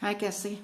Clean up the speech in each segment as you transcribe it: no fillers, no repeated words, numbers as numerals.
हाय, कैसे?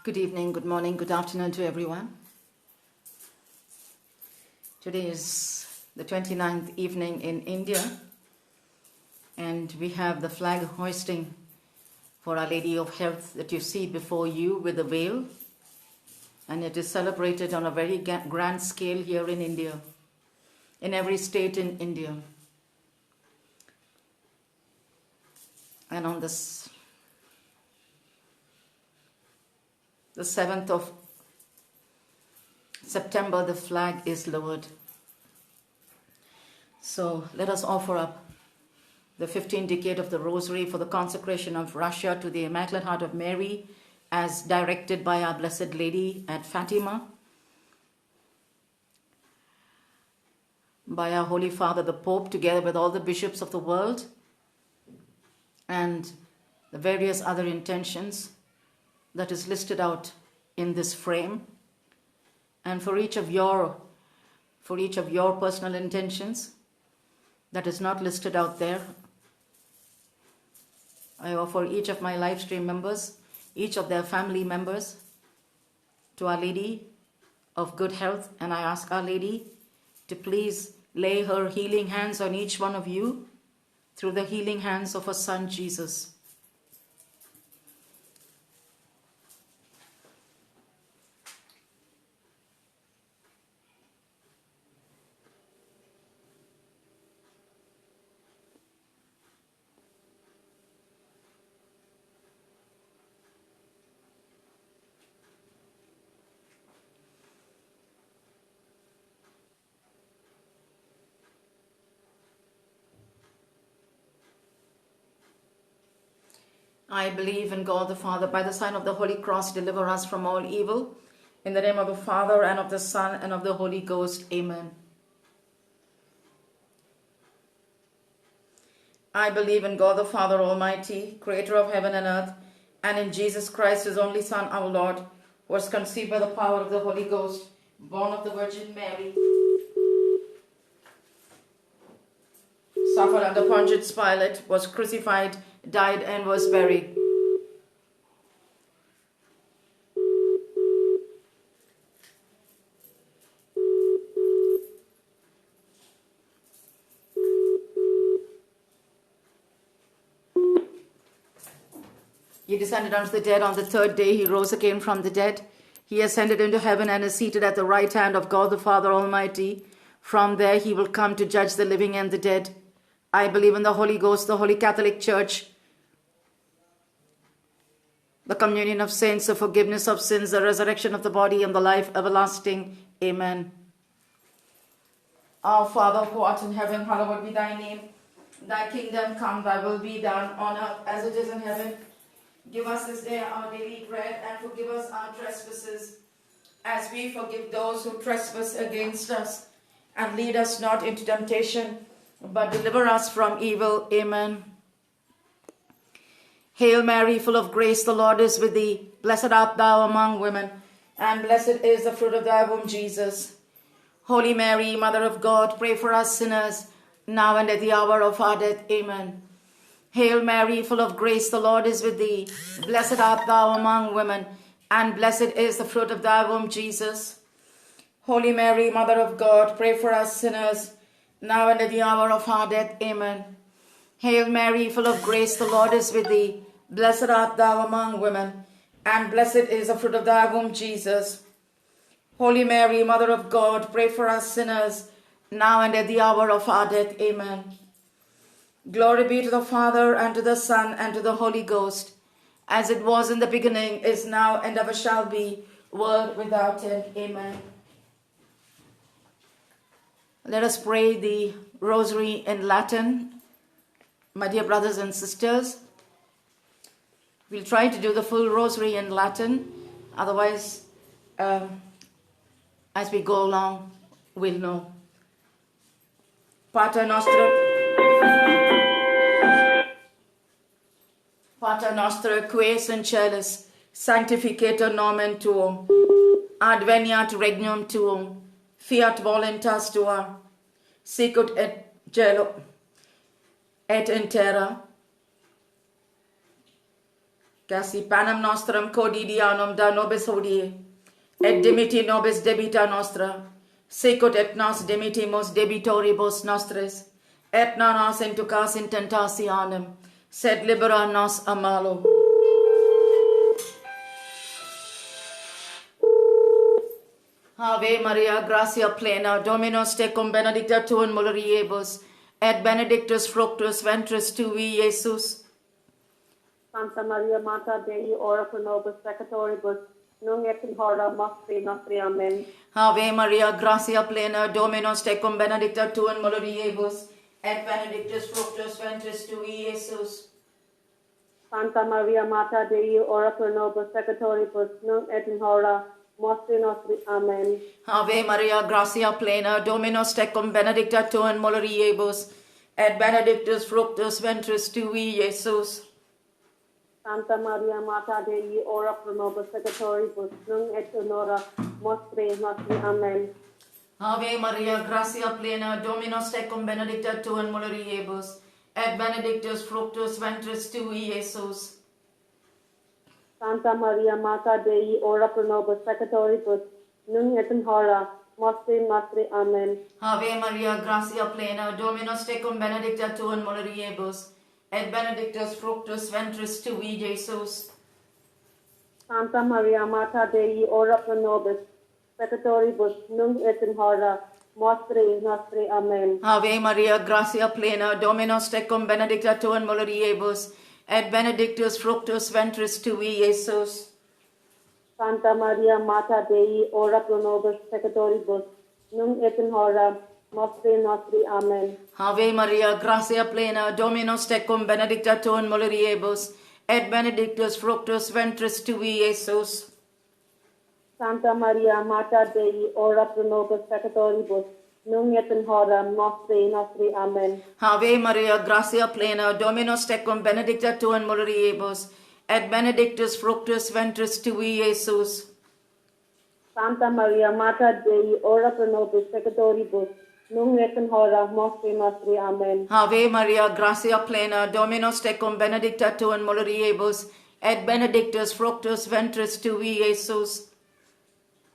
Good evening, good morning, good afternoon to everyone. Today is the 29th evening in India, and we have the flag hoisting for Our Lady of Health that you see before you with the veil, and it is celebrated on a very grand scale here in India, in every state in India. And on the 7th of September, the flag is lowered. So let us offer up the 15th decade of the Rosary for the consecration of Russia to the Immaculate Heart of Mary as directed by our Blessed Lady at Fatima, by our Holy Father the Pope, together with all the bishops of the world, and the various other intentions that is listed out in this frame. And for each of your personal intentions that is not listed out there, I offer each of my live stream members, each of their family members, to Our Lady of Good Health, and I ask Our Lady to please lay her healing hands on each one of you through the healing hands of her Son Jesus. I believe in God the Father, by the sign of the Holy Cross, deliver us from all evil. In the name of the Father, and of the Son, and of the Holy Ghost. Amen. I believe in God the Father Almighty, creator of heaven and earth, and in Jesus Christ, his only Son, our Lord, who was conceived by the power of the Holy Ghost, born of the Virgin Mary, suffered under Pontius Pilate, was crucified, died, and was buried. He descended unto the dead. On the third day he rose again from the dead. He ascended into heaven and is seated at the right hand of God the Father Almighty. From there he will come to judge the living and the dead. I believe in the Holy Ghost, the Holy Catholic Church, the communion of saints, the forgiveness of sins, the resurrection of the body, and the life everlasting. Amen. Our Father, who art in heaven, hallowed be thy name. Thy kingdom come, thy will be done on earth as it is in heaven. Give us this day our daily bread, and forgive us our trespasses, as we forgive those who trespass against us. And lead us not into temptation, but deliver us from evil. Amen. Hail Mary, full of grace, the Lord is with thee. Blessed art thou among women, and blessed is the fruit of thy womb, Jesus. Holy Mary, Mother of God, pray for us sinners, now and at the hour of our death. Amen. Hail Mary, full of grace, the Lord is with thee. Blessed art thou among women, and blessed is the fruit of thy womb, Jesus. Holy Mary, Mother of God, pray for us sinners, now and at the hour of our death. Amen. Hail Mary, full of grace, the Lord is with thee. Blessed art thou among women, and blessed is the fruit of thy womb, Jesus. Holy Mary, Mother of God, pray for us sinners, now and at the hour of our death. Amen. Glory be to the Father, and to the Son, and to the Holy Ghost, as it was in the beginning, is now, and ever shall be, world without end. Amen. Let us pray the Rosary in Latin. My dear brothers and sisters, we'll try to do the full Rosary in Latin. Otherwise, as we go along, we'll know. Pater Noster, que es in celis, sanctificetur nomen tuum, adveniat regnum tuum, fiat voluntas tua, sicut et cielo et in terra. Casi panem nostrum quotidianum da nobis hodie, et dimiti nobis debita nostra, sicut et nos dimitimus debitoribus nostris, et non nos inducas in tentationem, sed libera nos a malo. Ave Maria, gratia plena, Dominus tecum benedicta tu in mulieribus, et benedictus fructus ventris tui, Iesus. Santa Maria Mater Dei, ora pro nobis peccatoribus, nunc et in hora mortis nostri. Amen. Ave Maria, gratia plena, Dominus tecum benedicta tu in mulieribus, et benedictus fructus ventris tui, Iesus. Santa Maria Mater Dei, ora pro nobis peccatoribus, nunc et in hora mortis nostri. Amen. Ave Maria, gratia plena, Dominus tecum benedicta tu in mulieribus, et benedictus fructus ventris tui, Iesus. Santa Maria Mater Dei, ora pro nobis peccatoribus, nunc et in hora mortis nostri. Amen. Ave Maria, gratia plena, Dominus tecum benedicta tu in mulieribus, et benedictus fructus ventris tui, Iesus. Santa Maria Mater Dei, ora pro nobis peccatoribus, nunc et in hora mortis nostri. Amen. Ave Maria, gratia plena, Dominus tecum benedicta tu in mulieribus, et benedictus fructus ventris tui, Iesus. Santa Maria Mater Dei, ora pro nobis peccatoribus, nunc et in hora mortis nostri. Amen. Ave Maria, gratia plena, Dominus tecum benedicta tu in mulieribus, et benedictus fructus ventris tui, Iesus. Santa Maria Mater Dei, ora pro nobis peccatoribus, nunc et in hora mortis nostri. Amen. Ave Maria, gratia plena, Dominus tecum benedicta tu in mulieribus, et benedictus fructus ventris tui, Iesus. Santa Maria Mater Dei, ora pro nobis peccatoribus, nunc et in hora mortis nostri. Amen. Ave Maria, gratia plena, Dominus tecum benedicta tu in mulieribus, et benedictus fructus ventris tui, Iesus. Santa Maria Mater Dei, ora pro nobis peccatoribus, nunc et in hora mortis nostri. Amen. Ave Maria, gratia plena, Dominus tecum benedicta tu in mulieribus, et benedictus fructus ventris tui, Iesus.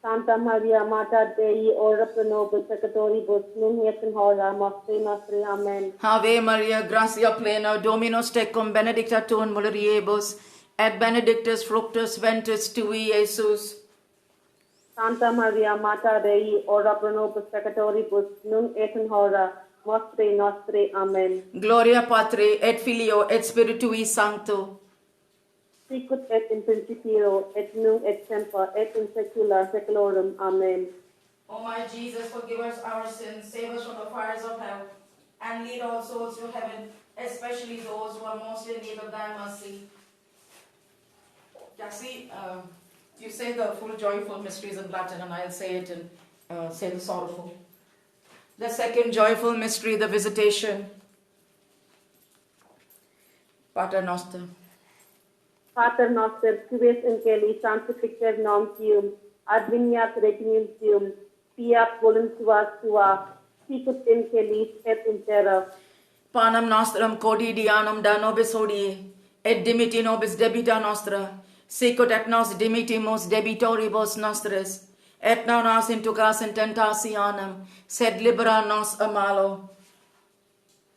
Santa Maria Mater Dei, ora pro nobis peccatoribus, nunc et in hora mortis nostri. Amen. Ave Maria, gratia plena, Dominus tecum benedicta tu in mulieribus, et benedictus fructus ventris tui, Iesus. Santa Maria Mater Dei, ora pro nobis peccatoribus, nunc et in hora mortis nostri. Amen. Gloria Patri, et Filio, et Spiritui Sancto. Sicut et in principio, et nunc et semper, et in saecula saeculorum. Amen. O my Jesus, forgive us our sins, save us from the fires of hell, and lead all souls to heaven, especially those who are most in need of thy mercy. Cassie, you say the full joyful mysteries in Latin, and I'll say it in say the sorrowful. The second joyful mystery, the visitation. Pater Noster. Pater noster, qui es in celi, sanctificer nomen tuum, adveniat regnum tuum, fiat voluntas tua, sicut in celis et in terra. Panem nostrum quotidianum da nobis hodie, et dimiti nobis debita nostra, sicut et nos dimitimus debitoribus nostris, et non nos inducas in tentationem, sed libera nos a malo.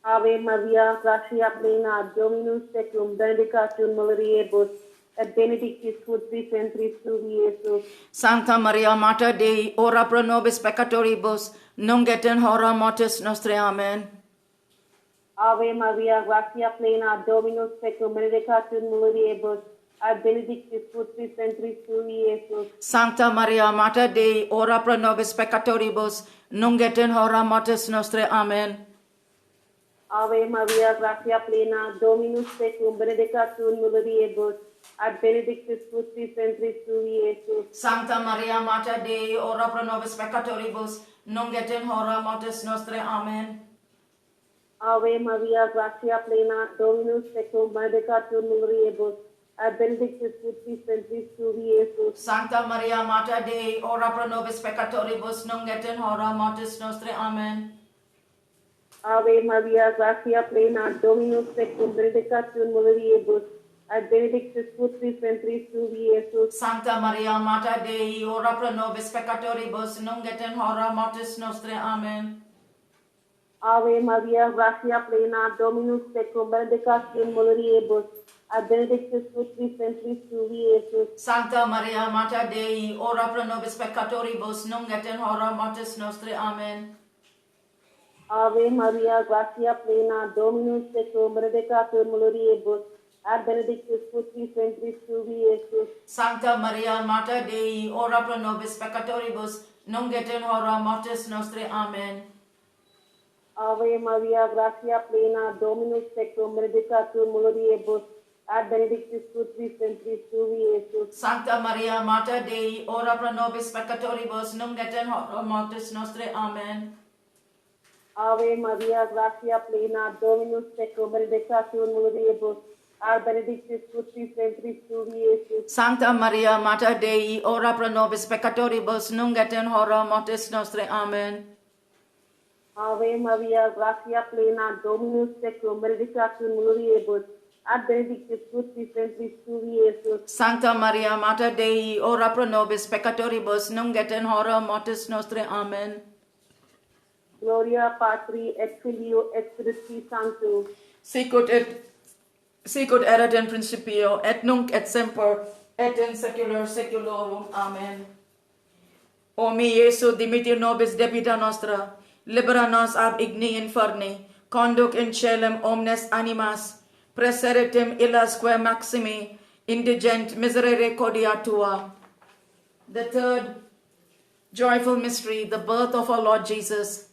Ave Maria, gratia plena, Dominus tecum, benedicta tu in mulieribus, et benedictus fructus ventris tui, Iesus. Sancta Maria Mater Dei, ora pro nobis peccatoribus, nunc et in hora mortis nostre. Amen. Ave Maria, gratia plena, Dominus tecum, benedicta tu in mulieribus, et benedictus fructus ventris tui, Iesus. Sancta Maria Mater Dei, ora pro nobis peccatoribus, nunc et in hora mortis nostre. Amen. Ave Maria, gratia plena, Dominus tecum, benedicta tu in mulieribus, et benedictus fructus ventris tui, Iesus. Sancta Maria Mater Dei, ora pro nobis peccatoribus, nunc et in hora mortis nostre. Amen. Ave Maria, gratia plena, Dominus tecum, benedicta tu in mulieribus, et benedictus fructus ventris tui, Iesus. Sancta Maria Mater Dei, ora pro nobis peccatoribus, nunc et in hora mortis nostre. Amen. Ave Maria, gratia plena, Dominus tecum, benedicta tu in mulieribus, et benedictus fructus ventris tui, Iesus. Sancta Maria, Mater Dei, ora pro nobis peccatoribus, nunc et in hora mortis nostre. Amen. Ave Maria, gratia plena, Dominus tecum, benedictus in mulieribus, et benedictus fructus ventris tui, Iesus. Sancta Maria, Mater Dei, ora pro nobis peccatoribus, nunc et in hora mortis nostre. Amen. Ave Maria, gratia plena, Dominus tecum, benedictus in mulieribus, et benedictus fructus ventris tui, Iesus. Sancta Maria, Mater Dei, ora pro nobis peccatoribus, nunc et in hora mortis nostre. Amen. Ave Maria, gratia plena, Dominus tecum, benedictus in mulieribus, et benedictus fructus ventris tui, Iesus. Sancta Maria, Mater Dei, ora pro nobis peccatoribus, nunc et in hora mortis nostre. Amen. Ave Maria, gratia plena, Dominus tecum, benedictus in mulieribus, et benedictus fructus ventris tui, Iesus. Sancta Maria, Mater Dei, ora pro nobis peccatoribus, nunc et in hora mortis nostre. Amen. Ave Maria, gratia plena, Dominus tecum, benedictus in mulieribus, et benedictus fructus ventris tui, Iesus. Sancta Maria, Mater Dei, ora pro nobis peccatoribus, nunc et in hora mortis nostre. Amen. Gloria Patri et Filio et Spiritus Sancto. Sicut erat in principio, et nunc et semper, et in saecula saeculorum. Amen. O mi Iesu, dimitir nobis debita nostra, libera nos ab igni inferni, conduc in caelum omnes animas, praesertim illasque maximi, indigent misericordia tua. The third joyful mystery, the birth of our Lord Jesus.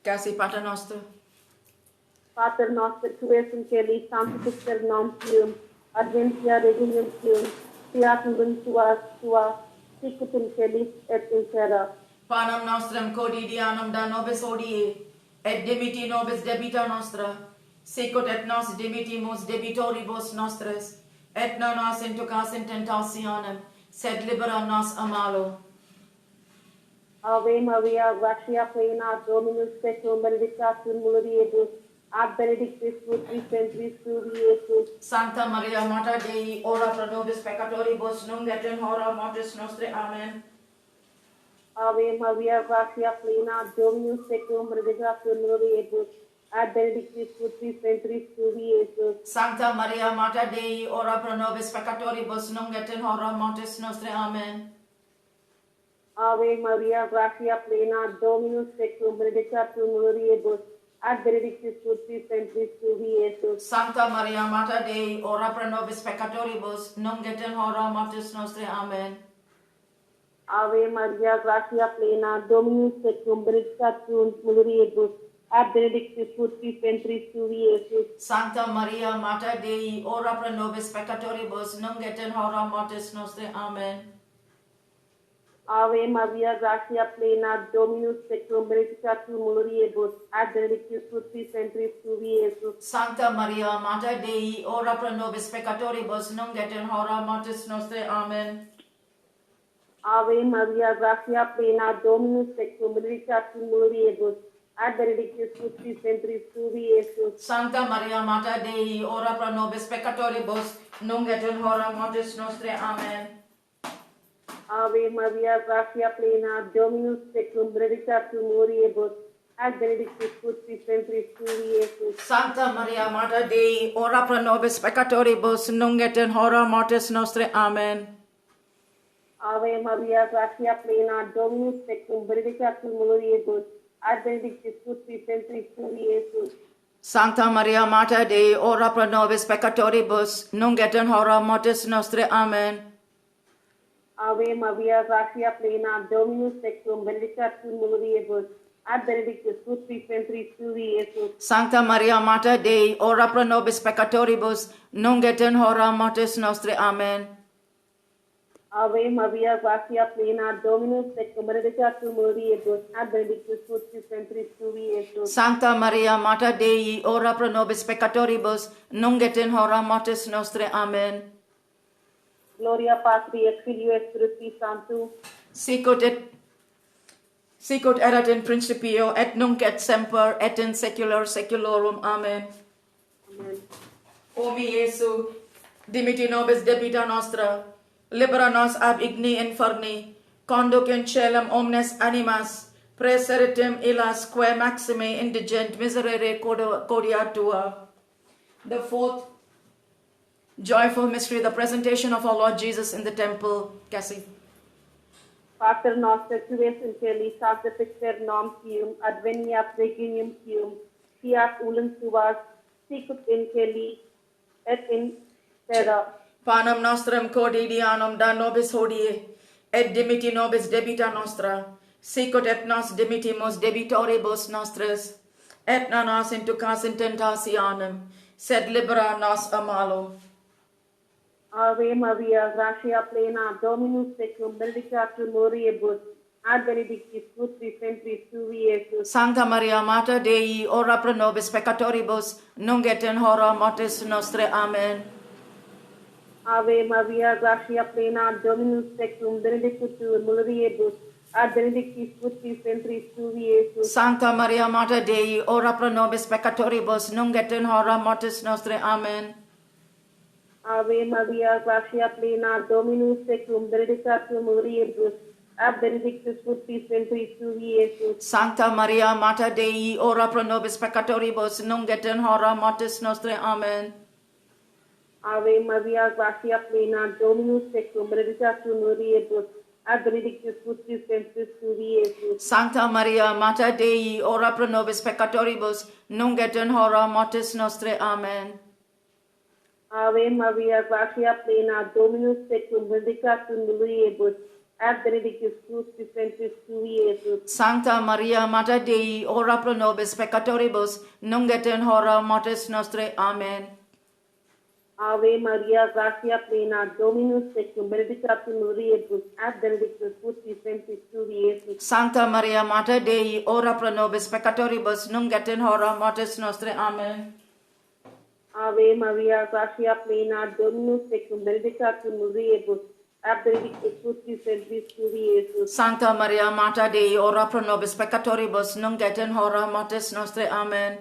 Cassie, Pater Noster. Pater noster, qui es in caeli, sanctificer nomen tuum, adventia regum tuum, fiat voluntas tua, sicut in caelis et in terra. Panem nostrum quotidianum da nobis hodie, et dimiti nobis debita nostra, sicut et nos dimitimus debitoribus nostris, et non nos inducas in tentationem, sed libera nos a malo. Ave Maria, gratia plena, Dominus tecum, benedictus in mulieribus, et benedictus fructus ventris tui, Iesus. Sancta Maria, Mater Dei, ora pro nobis peccatoribus, nunc et in hora mortis nostre. Amen. Ave Maria, gratia plena, Dominus tecum, benedictus in mulieribus, et benedictus fructus ventris tui, Iesus. Sancta Maria, Mater Dei, ora pro nobis peccatoribus, nunc et in hora mortis nostre. Amen. Ave Maria, gratia plena, Dominus tecum, benedictus in mulieribus, et benedictus fructus ventris tui, Iesus. Sancta Maria, Mater Dei, ora pro nobis peccatoribus, nunc et in hora mortis nostre. Amen. Ave Maria, gratia plena, Dominus tecum, benedictus in mulieribus, et benedictus fructus ventris tui, Iesus. Sancta Maria, Mater Dei, ora pro nobis peccatoribus, nunc et in hora mortis nostre. Amen. Ave Maria, gratia plena, Dominus tecum, benedictus in mulieribus, et benedictus fructus ventris tui, Iesus. Sancta Maria, Mater Dei, ora pro nobis peccatoribus, nunc et in hora mortis nostre. Amen. Ave Maria, gratia plena, Dominus tecum, benedictus in mulieribus, et benedictus fructus ventris tui, Iesus. Sancta Maria, Mater Dei, ora pro nobis peccatoribus, nunc et in hora mortis nostre. Amen. Ave Maria, gratia plena, Dominus tecum, benedictus in mulieribus, et benedictus fructus ventris tui, Iesus. Sancta Maria, Mater Dei, ora pro nobis peccatoribus, nunc et in hora mortis nostre. Amen. Ave Maria, gratia plena, Dominus tecum, benedictus in mulieribus, et benedictus fructus ventris tui, Iesus. Sancta Maria, Mater Dei, ora pro nobis peccatoribus, nunc et in hora mortis nostre. Amen. Ave Maria, gratia plena, Dominus tecum, benedictus in mulieribus, et benedictus fructus ventris tui, Iesus. Sancta Maria, Mater Dei, ora pro nobis peccatoribus, nunc et in hora mortis nostre. Amen. Ave Maria, gratia plena, Dominus tecum, benedictus in mulieribus, et benedictus fructus ventris tui, Iesus. Sancta Maria, Mater Dei, ora pro nobis peccatoribus, nunc et in hora mortis nostre. Amen. Gloria Patri et Filio et Spiritus Sancto. Sicut sicut erat in principio, et nunc et semper, et in saecula saeculorum. Amen. Amen. O mi Iesu, dimiti nobis debita nostra, libera nos ab igni inferni, conduc in caelum omnes animas, praeseritem illas quae maxime indigent miserere codia tua. The fourth joyful mystery, the presentation of our Lord Jesus in the temple. Cassie. Pater noster, qui es in celi, sanctificer nom tuum, adveniat regnum tuum, fiat ulum tuas, sicut in celi, et in terra. Panem nostrum quotidianum da nobis hodie, et dimiti nobis debita nostra, sicut et nos dimitimus debitoribus nostris, et non nos inducas in tentationem, sed libera nos a malo. Ave Maria, gratia plena, Dominus tecum, benedicta tu mulieribus, ad benedictus fructus ventris tui, Iesus. Sancta Maria, Mater Dei, ora pro nobis peccatoribus, nunc et in hora mortis nostrae. Amen. Ave Maria, gratia plena, Dominus tecum, benedictus tu mulieribus, ad benedictus fructus ventris tui, Iesus. Sancta Maria, Mater Dei, ora pro nobis peccatoribus, nunc et in hora mortis nostrae. Amen. Ave Maria, gratia plena, Dominus tecum, benedicta tu mulieribus, ad benedictus fructus ventris tui, Iesus. Sancta Maria, Mater Dei, ora pro nobis peccatoribus, nunc et in hora mortis nostrae. Amen. Ave Maria, gratia plena, Dominus tecum, benedicta tu mulieribus, ad benedictus fructus ventris tui, Iesus. Sancta Maria, Mater Dei, ora pro nobis peccatoribus, nunc et in hora mortis nostrae. Amen. Ave Maria, gratia plena, Dominus tecum, benedicta tu mulieribus, ad benedictus fructus ventris tui, Iesus. Sancta Maria, Mater Dei, ora pro nobis peccatoribus, nunc et in hora mortis nostrae. Amen. Ave Maria, gratia plena, Dominus tecum, benedicta tu mulieribus, ad benedictus fructus ventris tui, Iesus. Sancta Maria, Mater Dei, ora pro nobis peccatoribus, nunc et in hora mortis nostrae. Amen. Ave Maria, gratia plena, Dominus tecum, benedicta tu mulieribus, ad benedictus fructus ventris tui, Iesus. Sancta Maria, Mater Dei, ora pro nobis peccatoribus, nunc et in hora mortis nostrae. Amen.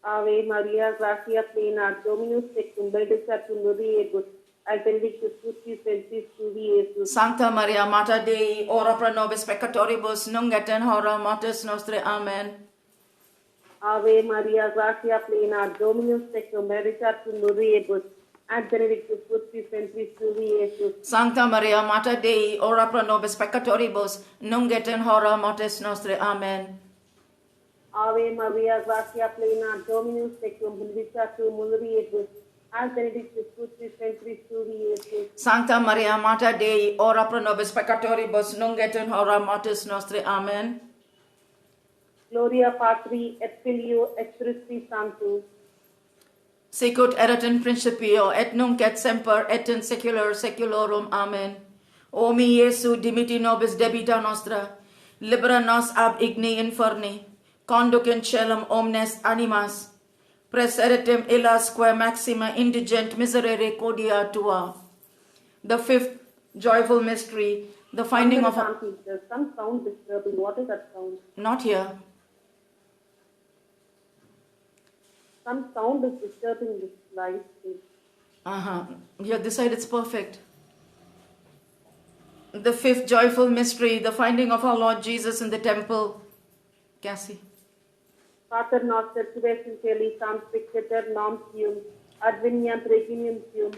Ave Maria, gratia plena, Dominus tecum, benedicta tu mulieribus, ad benedictus fructus ventris tui, Iesus. Sancta Maria, Mater Dei, ora pro nobis peccatoribus, nunc et in hora mortis nostrae. Amen. Ave Maria, gratia plena, Dominus tecum, benedicta tu mulieribus, ad benedictus fructus ventris tui, Iesus. Sancta Maria, Mater Dei, ora pro nobis peccatoribus, nunc et in hora mortis nostrae. Amen. Ave Maria, gratia plena, Dominus tecum, benedicta tu mulieribus, ad benedictus fructus ventris tui, Iesus. Sancta Maria, Mater Dei, ora pro nobis peccatoribus, nunc et in hora mortis nostrae. Amen. Gloria Patri et Filio et Spiritus Sanctus. Sicut erat in principio, et nunc et semper, et in saecula saeculorum. Amen. O mi Iesu, dimiti nobis debita nostra, libera nos ab igni inferni, conduc in caelum omnes animas, praeseritem illas quae maxima indigent miserere codia tua. The fifth joyful mystery, the finding of... There's some sound disturbing. What is that sound? Not here. Some sound is disturbing this light. Here, this side it's perfect. The fifth joyful mystery, the finding of our Lord Jesus in the temple. Cassie. Pater noster, qui es in celi, sanctificetur nom tuum, adveniat regnum tuum,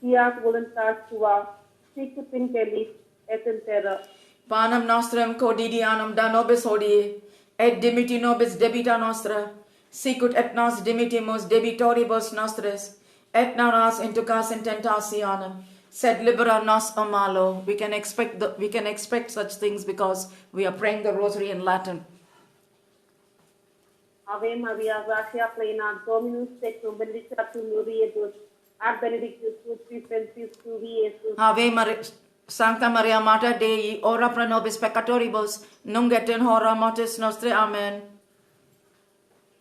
fiat voluntas tua, sicut in celis et in terra. Panem nostrum quotidianum da nobis hodie, et dimiti nobis debita nostra, sicut et nos dimitimus debitoribus nostris, et non nos inducas in tentationem, sed libera nos a malo. We can expect such things because we are praying the rosary in Latin. Ave Maria, gratia plena, Dominus tecum, benedicta tu mulieribus, ad benedictus fructus ventris tui, Iesus. Ave Maria, Sancta Maria, Mater Dei, ora pro nobis peccatoribus, nunc et in hora mortis nostrae. Amen.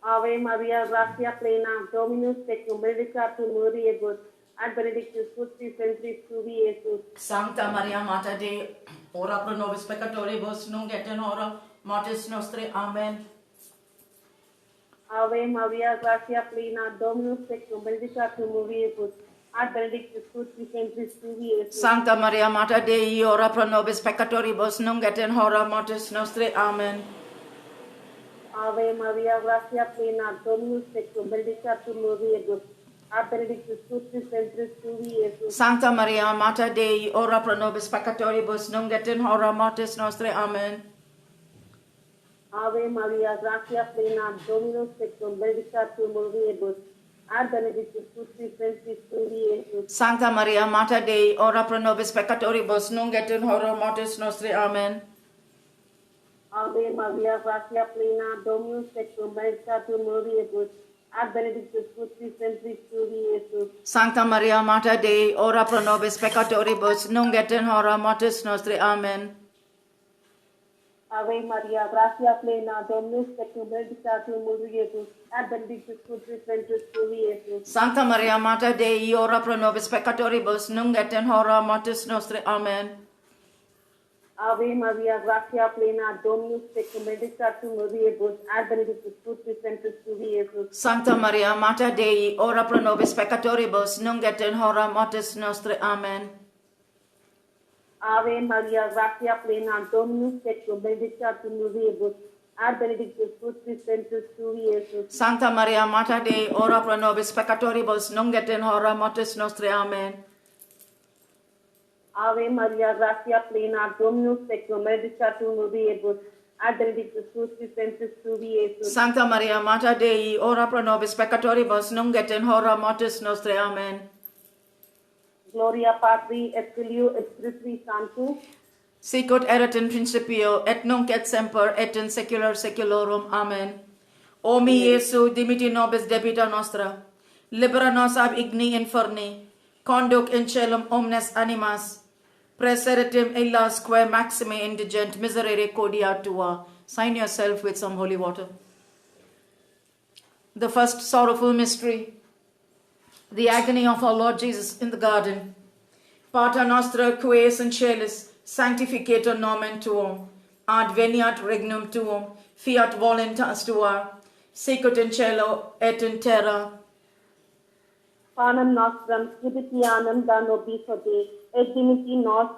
Ave Maria, gratia plena, Dominus tecum, benedicta tu mulieribus, ad benedictus fructus ventris tui, Iesus. Sancta Maria, Mater Dei, ora pro nobis peccatoribus, nunc et in hora mortis nostre. Amen. Ave Maria, gratia plena, Dominus tecum, benedicta tu mulieribus, ad benedictus fructus ventris tui, Iesus. Sancta Maria, Mater Dei, ora pro nobis peccatoribus, nunc et in hora mortis nostre. Amen. Ave Maria, gratia plena, Dominus tecum, benedicta tu mulieribus, ad benedictus fructus ventris tui, Iesus. Sancta Maria, Mater Dei, ora pro nobis peccatoribus, nunc et in hora mortis nostre. Amen. Ave Maria, gratia plena, Dominus tecum, benedicta tu mulieribus, ad benedictus fructus ventris tui, Iesus. Sancta Maria, Mater Dei, ora pro nobis peccatoribus, nunc et in hora mortis nostre. Amen. Ave Maria, gratia plena, Dominus tecum, benedicta tu mulieribus, ad benedictus fructus ventris tui, Iesus. Sancta Maria, Mater Dei, ora pro nobis peccatoribus, nunc et in hora mortis nostre. Amen. Ave Maria, gratia plena, Dominus tecum, benedicta tu mulieribus, ad benedictus fructus ventris tui, Iesus. Sancta Maria, Mater Dei, ora pro nobis peccatoribus, nunc et in hora mortis nostre. Amen. Ave Maria, gratia plena, Dominus tecum, benedicta tu mulieribus, ad benedictus fructus ventris tui, Iesus. Sancta Maria, Mater Dei, ora pro nobis peccatoribus, nunc et in hora mortis nostre. Amen. Ave Maria, gratia plena, Dominus tecum, benedicta tu mulieribus, ad benedictus fructus ventris tui, Iesus. Sancta Maria, Mater Dei, ora pro nobis peccatoribus, nunc et in hora mortis nostre. Amen. Ave Maria, gratia plena, Dominus tecum, benedicta tu mulieribus, ad benedictus fructus ventris tui, Iesus. Sancta Maria, Mater Dei, ora pro nobis peccatoribus, nunc et in hora mortis nostre. Amen. Gloria Patri et Filio et Spiritui Sancto, Sicut erat in principio, et nunc et semper, et in saecula saeculorum. Amen. O mi Iesu, dimiti nobis debita nostra, libera nos ab igni inferni, conduc in caelum omnes animas, praeseritim illas quae maxime indigent miserere cordia tua. Sign yourself with some holy water. The first sorrowful mystery, the agony of our Lord Jesus in the garden. Pater nostra qui es in caelis, sanctificator nomen tuum, adveniat regnum tuum, fiat voluntas tua, sicut in cielo et in terra. panem nostrum quotidianum da nobis hodie, et dimiti nos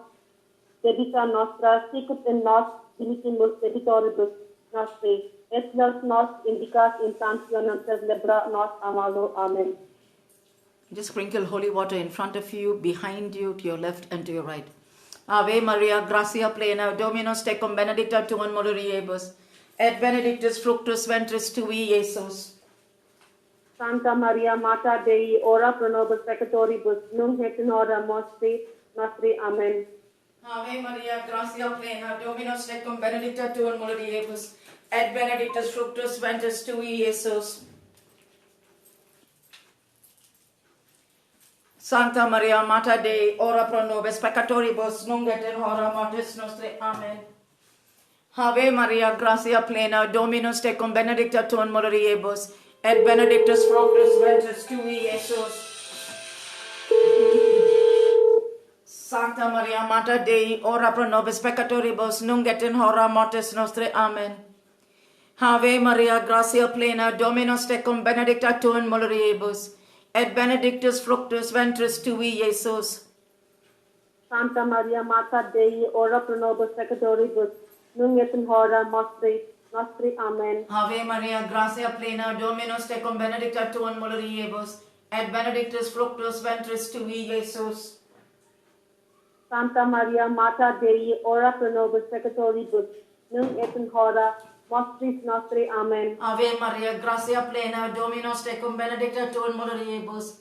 debita nostra, sicut in nos dimitimus debitoribus nostri, et nos indicas in sanctionem sed libera nos a malo. Amen. Just sprinkle holy water in front of you, behind you, to your left and to your right. Ave Maria, gratia plena, Dominus tecum, benedicta tu in mulieribus, et benedictus fructus ventris tui, Iesus. Santa Maria, Mater Dei, ora pro nobis peccatoribus, nunc et in hora mortis nostri. Amen. Ave Maria, gratia plena, Dominus tecum, benedicta tu in mulieribus, et benedictus fructus ventris tui, Iesus. Sancta Maria, Mater Dei, ora pro nobis peccatoribus, nunc et in hora mortis nostre. Amen. Ave Maria, gratia plena, Dominus tecum, benedicta tu in mulieribus, et benedictus fructus ventris tui, Iesus. Sancta Maria, Mater Dei, ora pro nobis peccatoribus, nunc et in hora mortis nostre. Amen. Ave Maria, gratia plena, Dominus tecum, benedicta tu in mulieribus, et benedictus fructus ventris tui, Iesus. Santa Maria, Mater Dei, ora pro nobis peccatoribus, nunc et in hora mortis nostri. Amen. Ave Maria, gratia plena, Dominus tecum, benedicta tu in mulieribus, et benedictus fructus ventris tui, Iesus. Santa Maria, Mater Dei, ora pro nobis peccatoribus, nunc et in hora mortis nostri. Amen. Ave Maria, gratia plena, Dominus tecum, benedicta tu in mulieribus,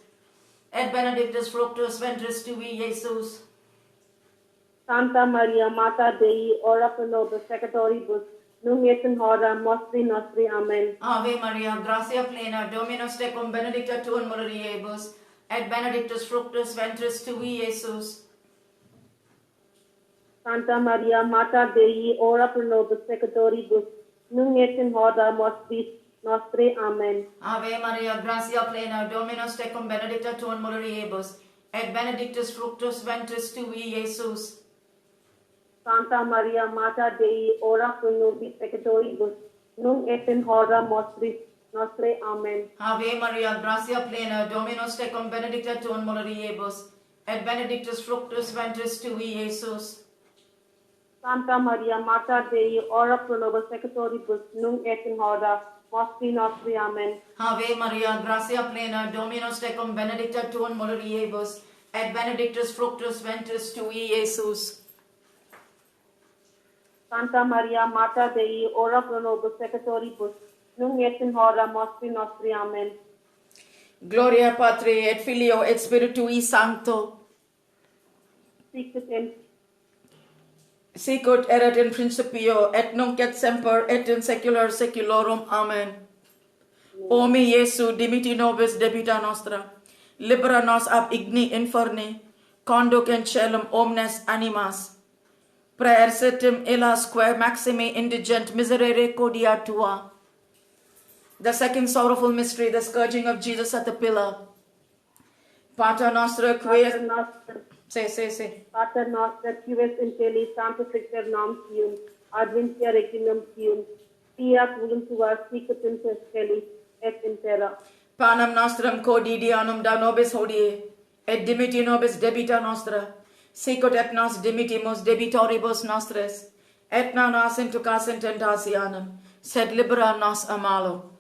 et benedictus fructus ventris tui, Iesus. Santa Maria, Mater Dei, ora pro nobis peccatoribus, nunc et in hora mortis nostri. Amen. Ave Maria, gratia plena, Dominus tecum, benedicta tu in mulieribus, et benedictus fructus ventris tui, Iesus. Santa Maria, Mater Dei, ora pro nobis peccatoribus, nunc et in hora mortis nostri. Amen. Ave Maria, gratia plena, Dominus tecum, benedicta tu in mulieribus, et benedictus fructus ventris tui, Iesus. Santa Maria, Mater Dei, ora pro nobis peccatoribus, nunc et in hora mortis nostre. Amen. Ave Maria, gratia plena, Dominus tecum, benedicta tu in mulieribus, et benedictus fructus ventris tui, Iesus. Santa Maria, Mater Dei, ora pro nobis peccatoribus, nunc et in hora mortis nostre. Amen. Ave Maria, gratia plena, Dominus tecum, benedicta tu in mulieribus, et benedictus fructus ventris tui, Iesus. Santa Maria, Mater Dei, ora pro nobis peccatoribus, nunc et in hora mortis nostre. Amen. Gloria Patri et Filio et Spiritui Sancto, sicut erat in principio et nunc et semper et in saecula saeculorum. Amen. O mi Iesu, dimiti nobis debita nostra, libera nos ab igni inferni, conduc in caelum omnes animas, praercetim illasque maxime indigent miserere cordia tua. The second sorrowful mystery, the scourging of Jesus at the pillar. Pater noster, qui Pater noster, Say. Pater noster, qui es in celi, sanctificetur nomen tuum, adveniat regnum tuum, fiat voluntas tua, sicut in celi et in terra. Panem nostrum quotidianum da nobis hodie, et dimiti nobis debita nostra, sicut et nos dimitimus debitoribus nostris, et non nos inducas in tentationem, sed libera nos a malo.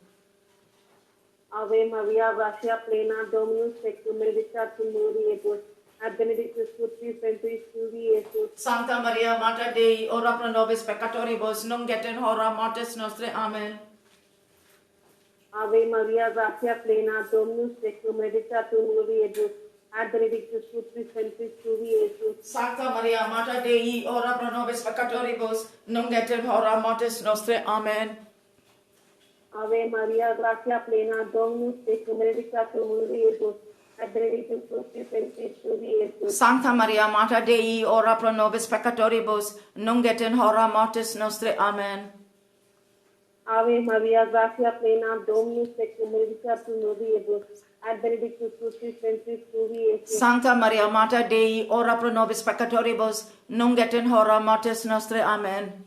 Ave Maria, gratia plena, Dominus tecum, benedicta tu mulieribus, et benedictus fructus ventris tui, Iesus. Sancta Maria, Mater Dei, ora pro nobis peccatoribus, nunc et in hora mortis nostre. Amen. Ave Maria, gratia plena, Dominus tecum, benedicta tu mulieribus, et benedictus fructus ventris tui, Iesus. Sancta Maria, Mater Dei, ora pro nobis peccatoribus, nunc et in hora mortis nostre. Amen. Ave Maria, gratia plena, Dominus tecum, benedicta tu mulieribus, et benedictus fructus ventris tui, Iesus. Sancta Maria, Mater Dei, ora pro nobis peccatoribus, nunc et in hora mortis nostre. Amen. Ave Maria, gratia plena, Dominus tecum, benedicta tu mulieribus, et benedictus fructus ventris tui, Iesus. Sancta Maria, Mater Dei, ora pro nobis peccatoribus, nunc et in hora mortis nostre. Amen.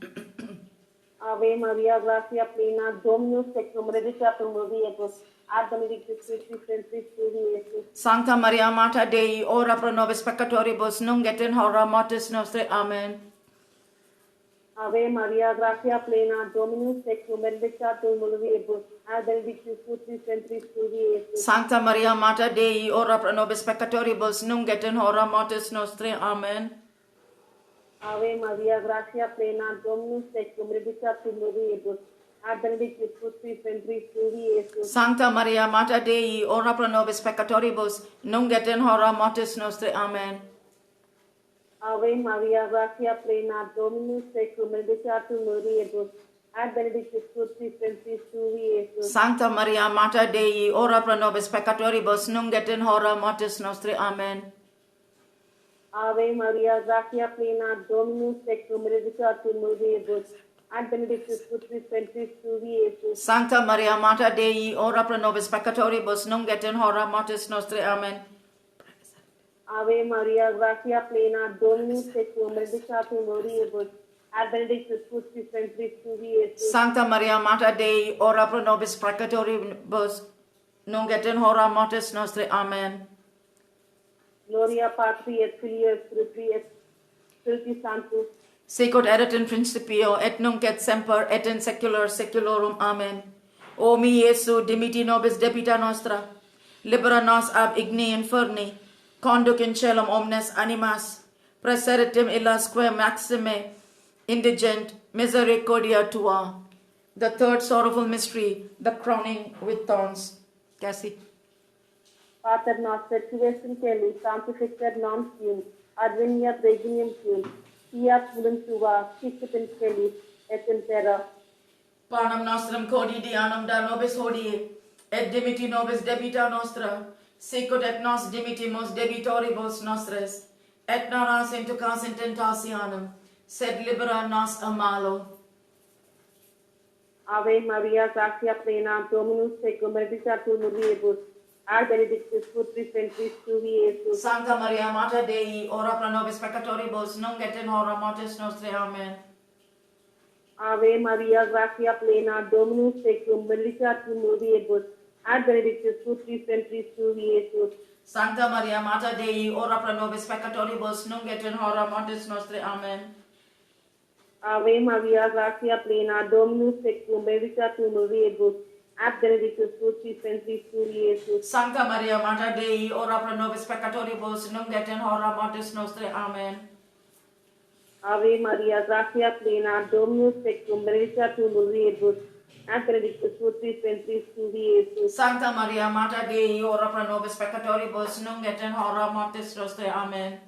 Ave Maria, gratia plena, Dominus tecum, benedicta tu mulieribus, et benedictus fructus ventris tui, Iesus. Sancta Maria, Mater Dei, ora pro nobis peccatoribus, nunc et in hora mortis nostre. Amen. Ave Maria, gratia plena, Dominus tecum, benedicta tu mulieribus, et benedictus fructus ventris tui, Iesus. Sancta Maria, Mater Dei, ora pro nobis peccatoribus, nunc et in hora mortis nostre. Amen. Ave Maria, gratia plena, Dominus tecum, benedicta tu mulieribus, et benedictus fructus ventris tui, Iesus. Sancta Maria, Mater Dei, ora pro nobis peccatoribus, nunc et in hora mortis nostre. Amen. Ave Maria, gratia plena, Dominus tecum, benedicta tu mulieribus, et benedictus fructus ventris tui, Iesus. Sancta Maria, Mater Dei, ora pro nobis peccatoribus, nunc et in hora mortis nostre. Amen. Ave Maria, gratia plena, Dominus tecum, benedicta tu mulieribus, et benedictus fructus ventris tui, Iesus. Sancta Maria, Mater Dei, ora pro nobis peccatoribus, nunc et in hora mortis nostre. Amen. Ave Maria, gratia plena, Dominus tecum, benedicta tu mulieribus, et benedictus fructus ventris tui, Iesus. Sancta Maria, Mater Dei, ora pro nobis peccatoribus, nunc et in hora mortis nostre. Amen. Gloria Patri et Filio et Spiritui et Spiritus Sanctus. Sicut erat in principio, et nunc et semper, et in saecula saeculorum. Amen. O mi Iesu, dimiti nobis debita nostra, libera nos ab igni inferni, conduc in caelum omnes animas, praeseritim illasque maxime indigent misericordia tua. The third sorrowful mystery, the crowning with thorns. Cassie. Pater noster, qui es in celi, sanctificetur nomen tuum, adveniat regnum tuum, fiat voluntas tua, sicut in celi et in terra. Panem nostrum quotidianum da nobis hodie, et dimiti nobis debita nostra, sicut et nos dimitimus debitoribus nostris, et non nos inducas in tentationem, sed libera nos a malo. Ave Maria, gratia plena, Dominus tecum, benedicta tu mulieribus, ad benedictus fructus ventris tui, Iesus. Sancta Maria, Mater Dei, ora pro nobis peccatoribus, nunc et in hora mortis nostre. Amen. Ave Maria, gratia plena, Dominus tecum, benedicta tu mulieribus, ad benedictus fructus ventris tui, Iesus. Sancta Maria, Mater Dei, ora pro nobis peccatoribus, nunc et in hora mortis nostre. Amen. Ave Maria, gratia plena, Dominus tecum, benedicta tu mulieribus, ad benedictus fructus ventris tui, Iesus. Sancta Maria, Mater Dei, ora pro nobis peccatoribus, nunc et in hora mortis nostre. Amen. Ave Maria, gratia plena, Dominus tecum, benedicta tu mulieribus, ad benedictus fructus ventris tui, Iesus. Sancta Maria, Mater Dei, ora pro nobis peccatoribus, nunc et in hora mortis nostre. Amen.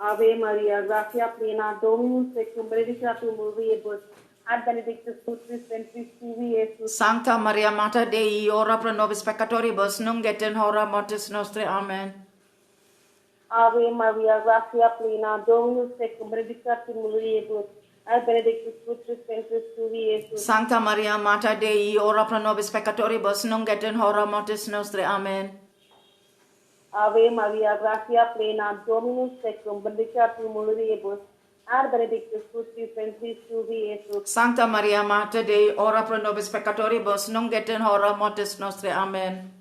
Ave Maria, gratia plena, Dominus tecum, benedicta tu mulieribus, ad benedictus fructus ventris tui, Iesus. Sancta Maria, Mater Dei, ora pro nobis peccatoribus, nunc et in hora mortis nostre. Amen. Ave Maria, gratia plena, Dominus tecum, benedicta tu mulieribus, ad benedictus fructus ventris tui, Iesus. Sancta Maria, Mater Dei, ora pro nobis peccatoribus, nunc et in hora mortis nostre. Amen. Ave Maria, gratia plena, Dominus tecum, benedicta tu mulieribus, ad benedictus fructus ventris tui, Iesus. Sancta Maria, Mater Dei, ora pro nobis peccatoribus, nunc et in hora mortis nostre. Amen.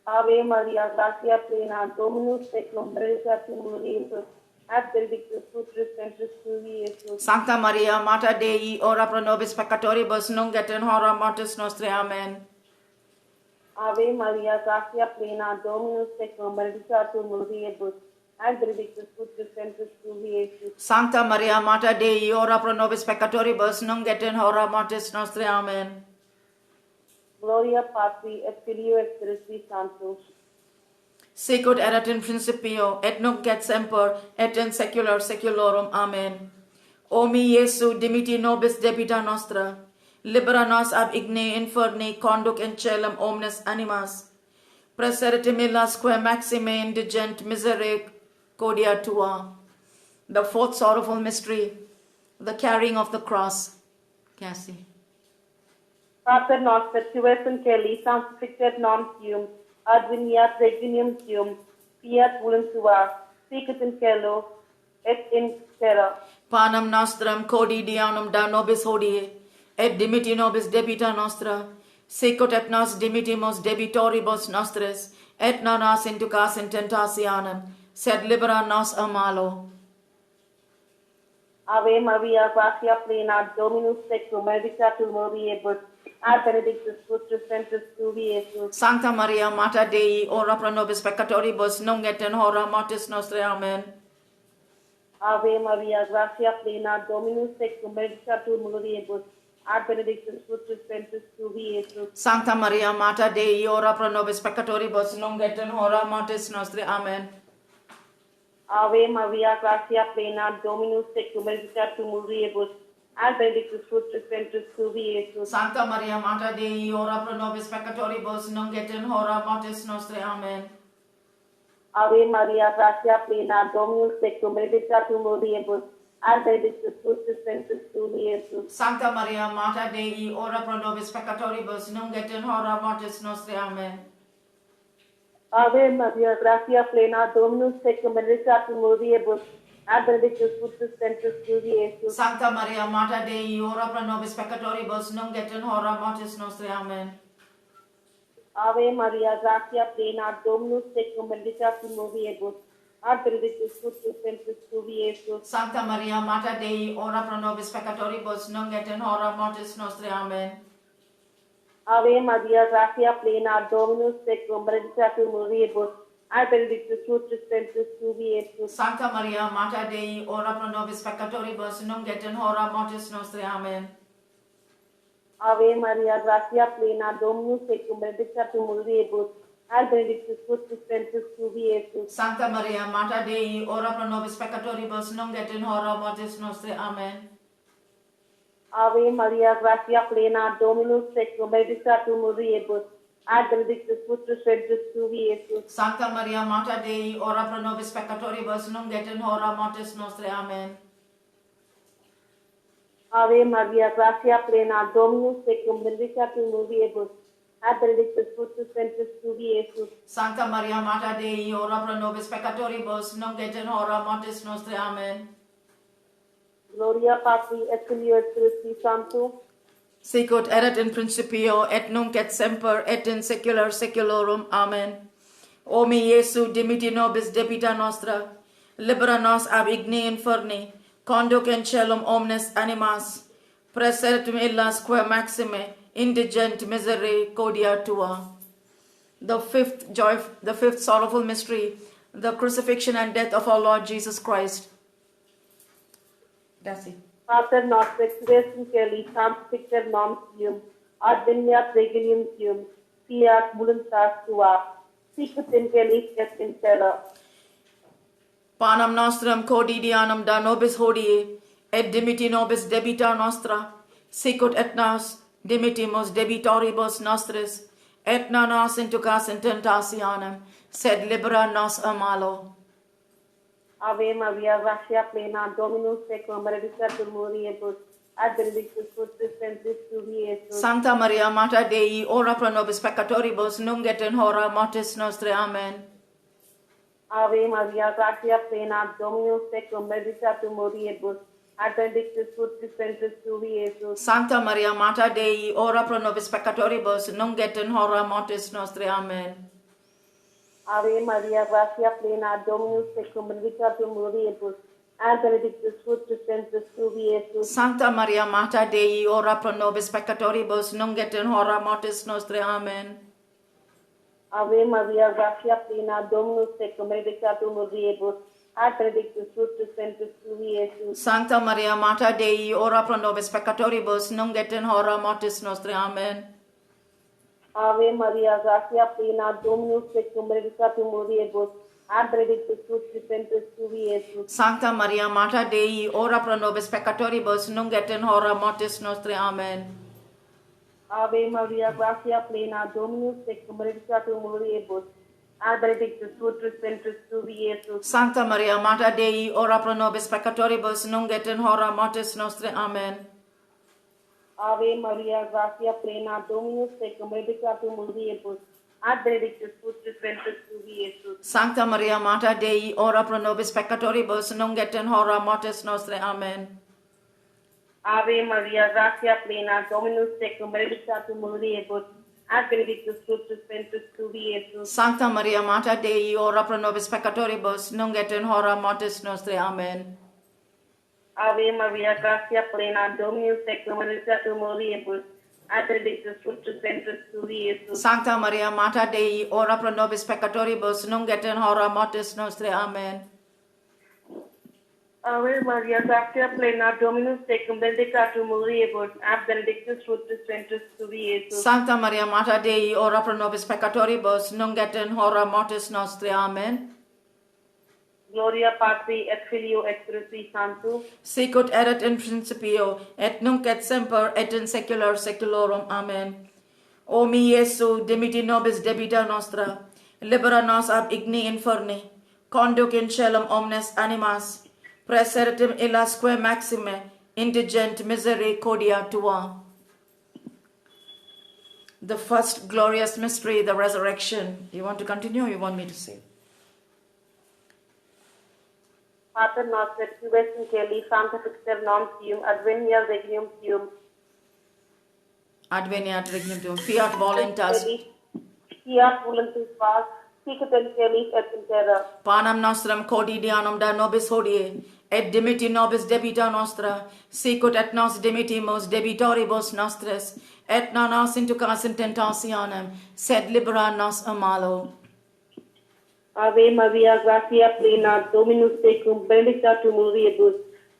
Ave Maria, gratia plena, Dominus tecum, benedicta tu mulieribus, ad benedictus fructus ventris tui, Iesus. Sancta Maria, Mater Dei, ora pro nobis peccatoribus, nunc et in hora mortis nostre. Amen. Ave Maria, gratia plena, Dominus tecum, benedicta tu mulieribus, ad benedictus fructus ventris tui, Iesus. Sancta Maria, Mater Dei, ora pro nobis peccatoribus, nunc et in hora mortis nostre. Amen. Gloria Patri et Filio et Spiritus Sancto. Sicut erat in principio, et nunc et semper, et in saecula saeculorum. Amen. O mi Iesu, dimiti nobis debita nostra, libera nos ab igne inferni, conduc in caelum omnes animas, praeserite illasque maxime indigent misericordia tua. The fourth sorrowful mystery, the carrying of the cross. Cassie. Pater noster, qui es in celi, sanctificetur nomen tuum, adveniat regnum tuum, fiat voluntas tua, sicut in cielo et in terra. Panem nostrum quotidianum da nobis hodie, et dimiti nobis debita nostra, sicut et nos dimitimus debitoribus nostris, et non nos inducas in tentationem, sed libera nos a malo. Ave Maria, gratia plena, Dominus tecum, benedicta tu mulieribus, ad benedictus fructus ventris tui, Iesus. Sancta Maria, Mater Dei, ora pro nobis peccatoribus, nunc et in hora mortis nostre. Amen. Ave Maria, gratia plena, Dominus tecum, benedicta tu mulieribus, ad benedictus fructus ventris tui, Iesus. Sancta Maria, Mater Dei, ora pro nobis peccatoribus, nunc et in hora mortis nostre. Amen. Ave Maria, gratia plena, Dominus tecum, benedicta tu mulieribus, ad benedictus fructus ventris tui, Iesus. Sancta Maria, Mater Dei, ora pro nobis peccatoribus, nunc et in hora mortis nostre. Amen. Ave Maria, gratia plena, Dominus tecum, benedicta tu mulieribus, ad benedictus fructus ventris tui, Iesus. Sancta Maria, Mater Dei, ora pro nobis peccatoribus, nunc et in hora mortis nostre. Amen. Ave Maria, gratia plena, Dominus tecum, benedicta tu mulieribus, ad benedictus fructus ventris tui, Iesus. Sancta Maria, Mater Dei, ora pro nobis peccatoribus, nunc et in hora mortis nostre. Amen. Ave Maria, gratia plena, Dominus tecum, benedicta tu mulieribus, ad benedictus fructus ventris tui, Iesus. Sancta Maria, Mater Dei, ora pro nobis peccatoribus, nunc et in hora mortis nostre. Amen. Ave Maria, gratia plena, Dominus tecum, benedicta tu mulieribus, ad benedictus fructus ventris tui, Iesus. Sancta Maria, Mater Dei, ora pro nobis peccatoribus, nunc et in hora mortis nostre. Amen. Ave Maria, gratia plena, Dominus tecum, benedicta tu mulieribus, ad benedictus fructus ventris tui, Iesus. Sancta Maria, Mater Dei, ora pro nobis peccatoribus, nunc et in hora mortis nostre. Amen. Ave Maria, gratia plena, Dominus tecum, benedicta tu mulieribus, ad benedictus fructus ventris tui, Iesus. Sancta Maria, Mater Dei, ora pro nobis peccatoribus, nunc et in hora mortis nostre. Amen. Ave Maria, gratia plena, Dominus tecum, benedicta tu mulieribus, et benedictus fructus ventris tui, Iesus. Sancta Maria, Mater Dei, ora pro nobis peccatoribus, nunc et in hora mortis nostre. Amen. Gloria Patri et Filio et Spiritus Sancto. Sicut erat in principio, et nunc et semper, et in saecula saeculorum. Amen. O mi Iesu, dimiti nobis debita nostra, libera nos ab igni inferni, conduc in celum omnes animas, presertum illas quae maxime, indigent misericordia tua. The fifth sorrowful mystery, the crucifixion and death of our Lord Jesus Christ. That's it. Pater noster, qui es in caeli, sanctificer nomen tuum, adveniat regnum tuum, fiat voluntas tua, sicut in caelis et in terra. Panem nostrum quotidianum da nobis hodie, et dimiti nobis debita nostra, sicut et nos dimitimus debitoribus nostris, et non nos inducas in tentationem, sed libera nos a malo. Ave Maria, gratia plena, Dominus tecum, benedicta tu mulieribus, et benedictus fructus ventris tui, Iesus. Sancta Maria, Mater Dei, ora pro nobis peccatoribus, nunc et in hora mortis nostre. Amen. Ave Maria, gratia plena, Dominus tecum, benedicta tu mulieribus, et benedictus fructus ventris tui, Iesus. Sancta Maria, Mater Dei, ora pro nobis peccatoribus, nunc et in hora mortis nostre. Amen. Ave Maria, gratia plena, Dominus tecum, benedicta tu mulieribus, et benedictus fructus ventris tui, Iesus. Sancta Maria, Mater Dei, ora pro nobis peccatoribus, nunc et in hora mortis nostre. Amen. Ave Maria, gratia plena, Dominus tecum, benedicta tu mulieribus, et benedictus fructus ventris tui, Iesus. Sancta Maria, Mater Dei, ora pro nobis peccatoribus, nunc et in hora mortis nostre. Amen. Ave Maria, gratia plena, Dominus tecum, benedicta tu mulieribus, et benedictus fructus ventris tui, Iesus. Sancta Maria, Mater Dei, ora pro nobis peccatoribus, nunc et in hora mortis nostre. Amen. Ave Maria, gratia plena, Dominus tecum, benedicta tu mulieribus, et benedictus fructus ventris tui, Iesus. Sancta Maria, Mater Dei, ora pro nobis peccatoribus, nunc et in hora mortis nostre. Amen. Ave Maria, gratia plena, Dominus tecum, benedicta tu mulieribus, et benedictus fructus ventris tui, Iesus. Sancta Maria, Mater Dei, ora pro nobis peccatoribus, nunc et in hora mortis nostre. Amen. Ave Maria, gratia plena, Dominus tecum, benedicta tu mulieribus, et benedictus fructus ventris tui, Iesus. Sancta Maria, Mater Dei, ora pro nobis peccatoribus, nunc et in hora mortis nostre. Amen. Ave Maria, gratia plena, Dominus tecum, benedicta tu mulieribus, et benedictus fructus ventris tui, Iesus. Sancta Maria, Mater Dei, ora pro nobis peccatoribus, nunc et in hora mortis nostre. Amen. Ave Maria, gratia plena, Dominus tecum, benedicta tu mulieribus, et benedictus fructus ventris tui, Iesus. Sancta Maria, Mater Dei, ora pro nobis peccatoribus, nunc et in hora mortis nostre. Amen. Gloria Patri et Filio et Spiritus Sancto. Sicut erat in principio, et nunc et semper, et in saecula saeculorum. Amen. O mi Iesu, dimiti nobis debita nostra, libera nos ab igni inferni, conduc in celum omnes animas, presertim illas quae maxime, indigent misericordia tua. The first glorious mystery, the resurrection. You want to continue or you want me to say? Pater noster, qui es in caeli, sanctificer nomen tuum, adveniat regnum tuum. Adveniat regnum tuum, fiat voluntas. Fiat voluntas tuas, sicut in caelis et in terra. Panem nostrum quotidianum da nobis hodie, et dimiti nobis debita nostra, sicut et nos dimitimus debitoribus nostris, et non nos inducas in tentationem, sed libera nos a malo. Ave Maria, gratia plena, Dominus tecum, benedicta tu mulieribus,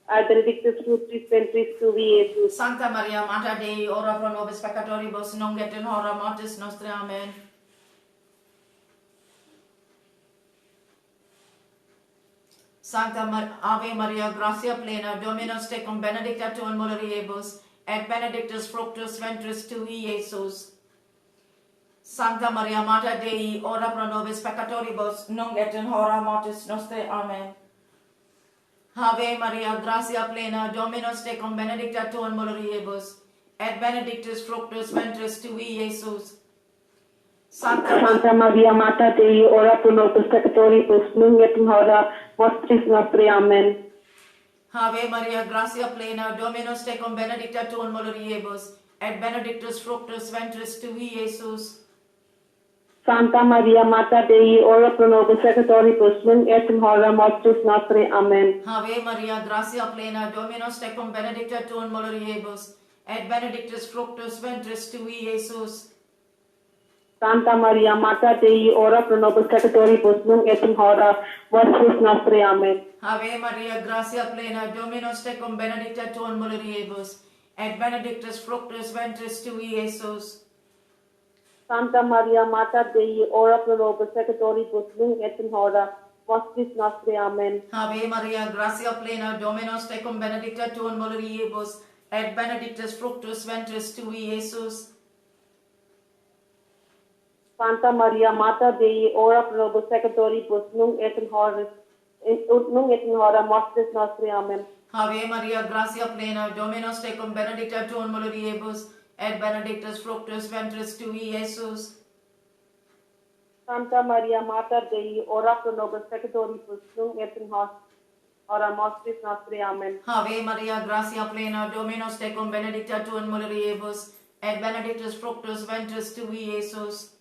et benedictus fructus ventris tui, Iesus. Sancta Maria, Mater Dei, ora pro nobis peccatoribus, nunc et in hora mortis nostre. Amen. Ave Maria, gratia plena, Dominus tecum, benedicta tu in mulieribus, et benedictus fructus ventris tui, Iesus. Sancta Maria, Mater Dei, ora pro nobis peccatoribus, nunc et in hora mortis nostre. Amen. Ave Maria, gratia plena, Dominus tecum, benedicta tu in mulieribus, et benedictus fructus ventris tui, Iesus. Santa Maria, Mater Dei, ora pro nobis peccatoribus, nunc et in hora mortis nostre. Amen. Ave Maria, gratia plena, Dominus tecum, benedicta tu in mulieribus, et benedictus fructus ventris tui, Iesus. Santa Maria, Mater Dei, ora pro nobis peccatoribus, nunc et in hora mortis nostre. Amen. Ave Maria, gratia plena, Dominus tecum, benedicta tu in mulieribus, et benedictus fructus ventris tui, Iesus. Santa Maria, Mater Dei, ora pro nobis peccatoribus, nunc et in hora mortis nostre. Amen. Ave Maria, gratia plena, Dominus tecum, benedicta tu in mulieribus, et benedictus fructus ventris tui, Iesus. Santa Maria, Mater Dei, ora pro nobis peccatoribus, nunc et in hora mortis nostre. Amen. Ave Maria, gratia plena, Dominus tecum, benedicta tu in mulieribus, et benedictus fructus ventris tui, Iesus. Santa Maria, Mater Dei, ora pro nobis peccatoribus, nunc et in hora mortis nostre. Amen. Ave Maria, gratia plena, Dominus tecum, benedicta tu in mulieribus, et benedictus fructus ventris tui, Iesus. Santa Maria, Mater Dei, ora pro nobis peccatoribus, nunc et in hora mortis nostre. Amen. Ave Maria, gratia plena, Dominus tecum, benedicta tu in mulieribus, et benedictus fructus ventris tui, Iesus.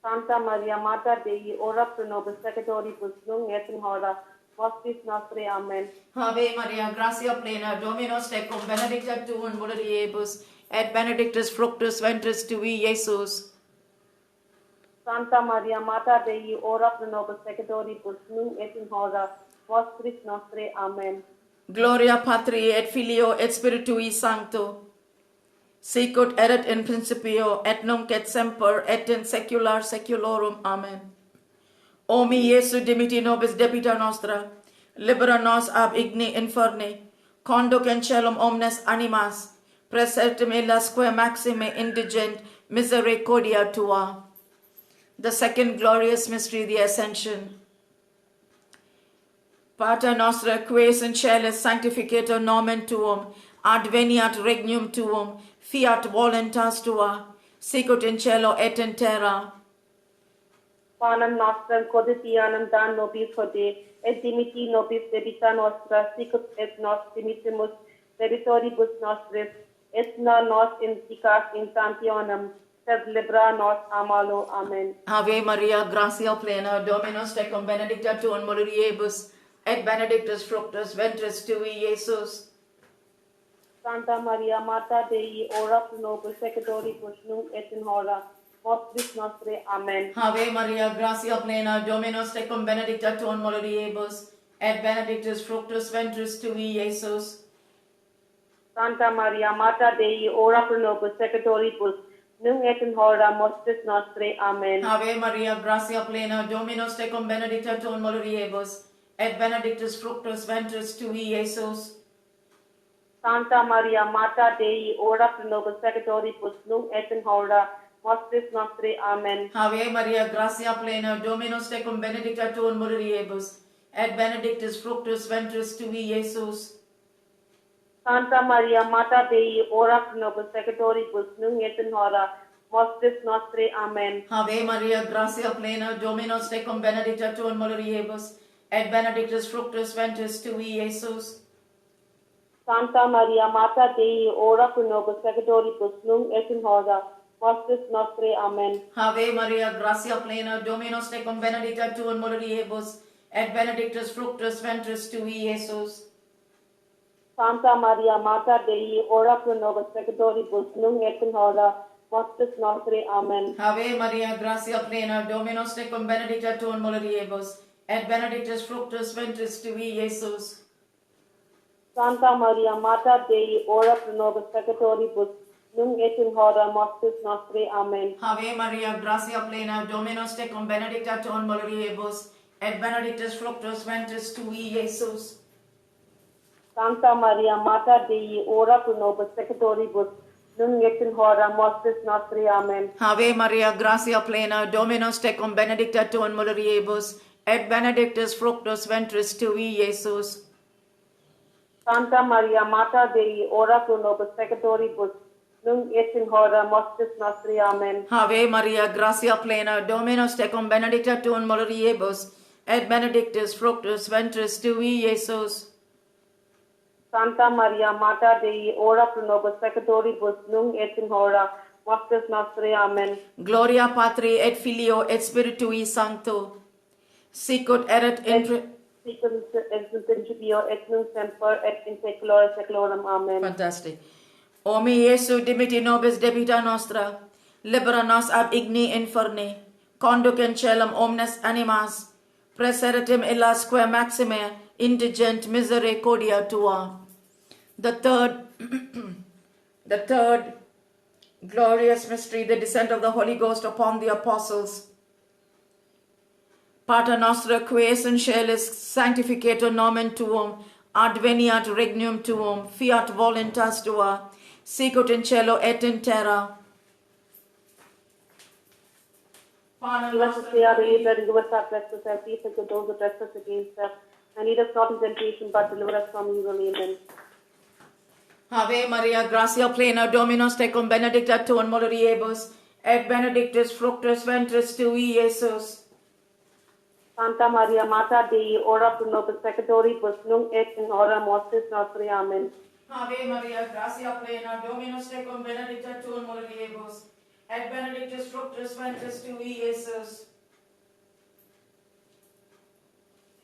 Santa Maria, Mater Dei, ora pro nobis peccatoribus, nunc et in hora mortis nostre. Amen. Ave Maria, gratia plena, Dominus tecum, benedicta tu in mulieribus, et benedictus fructus ventris tui, Iesus. Santa Maria, Mater Dei, ora pro nobis peccatoribus, nunc et in hora mortis nostre. Amen. Gloria Patri et Filio et Spiritui Sancto. Sicut erat in principio, et nunc et semper, et in saecula saeculorum. Amen. O mi Iesu, dimiti nobis debita nostra, libera nos ab igni inferni, conduc in caelum omnes animas, praesertim illasque maxime indigent misericordia tua. The second glorious mystery, the Ascension. Pater nostra, qui es in caelis, sanctificetur nomen tuum, adveniat regnum tuum, fiat voluntas tua, sicut in cielo et in terra. Panem nostrum quotidianum da nobis hodie, et dimiti nobis debita nostra, sicut et nos dimittimus debitoribus nostris, et non nos indicas in temptationem, sed libera nos a malo. Amen. Ave Maria, gratia plena, Dominus tecum, benedicta tu in mulieribus, et benedictus fructus ventris tui, Iesus. Santa Maria, Mater Dei, ora pro nobis peccatoribus, nunc et in hora mortis nostre. Amen. Ave Maria, gratia plena, Dominus tecum, benedicta tu in mulieribus, et benedictus fructus ventris tui, Iesus. Santa Maria, Mater Dei, ora pro nobis peccatoribus, nunc et in hora mortis nostre. Amen. Ave Maria, gratia plena, Dominus tecum, benedicta tu in mulieribus, et benedictus fructus ventris tui, Iesus. Santa Maria, Mater Dei, ora pro nobis peccatoribus, nunc et in hora mortis nostre. Amen. Ave Maria, gratia plena, Dominus tecum, benedicta tu in mulieribus, et benedictus fructus ventris tui, Iesus. Santa Maria, Mater Dei, ora pro nobis peccatoribus, nunc et in hora mortis nostre. Amen. Ave Maria, gratia plena, Dominus tecum, benedicta tu in mulieribus, et benedictus fructus ventris tui, Iesus. Santa Maria, Mater Dei, ora pro nobis peccatoribus, nunc et in hora mortis nostre. Amen. Ave Maria, gratia plena, Dominus tecum, benedicta tu in mulieribus, et benedictus fructus ventris tui, Iesus. Santa Maria, Mater Dei, ora pro nobis peccatoribus, nunc et in hora mortis nostre. Amen. Ave Maria, gratia plena, Dominus tecum, benedicta tu in mulieribus, et benedictus fructus ventris tui, Iesus. Santa Maria, Mater Dei, ora pro nobis peccatoribus, nunc et in hora mortis nostre. Amen. Ave Maria, gratia plena, Dominus tecum, benedicta tu in mulieribus, et benedictus fructus ventris tui, Iesus. Santa Maria, Mater Dei, ora pro nobis peccatoribus, nunc et in hora mortis nostre. Amen. Ave Maria, gratia plena, Dominus tecum, benedicta tu in mulieribus, et benedictus fructus ventris tui, Iesus. Santa Maria, Mater Dei, ora pro nobis peccatoribus, nunc et in hora mortis nostri. Amen. Ave Maria, gratia plena, Dominus tecum, benedicta tu in mulieribus, et benedictus fructus ventris tui, Iesus. Santa Maria, Mater Dei, ora pro nobis peccatoribus, nunc et in hora mortis nostri. Amen. Gloria Patri et Filio et Spiritui Sancto, sicut erat in... Sicut in principio et nunc semper et in saecula saeculorum. Amen. Fantastic. O mi Iesu, dimiti nobis debita nostra, libera nos ab igni inferni, conduc in celum omnes animas, praeseritim illasque maxime indigent misericordia tua. The third glorious mystery, the descent of the Holy Ghost upon the apostles. Pater nostra, qui es in caelis, sanctificetur nomen tuum, adveniat regnum tuum, fiat voluntas tua, sicut in cielo et in terra. Give us this day our daily bread, and give us our trespasses as we forgive those who trespass against us. And lead us not into temptation, but deliver us from evil. Amen. Ave Maria, gratia plena, Dominus tecum, benedicta tu in mulieribus, et benedictus fructus ventris tui, Iesus. Santa Maria, Mater Dei, ora pro nobis peccatoribus, nunc et in hora mortis nostri. Amen. Ave Maria, gratia plena, Dominus tecum, benedicta tu in mulieribus, et benedictus fructus ventris tui, Iesus.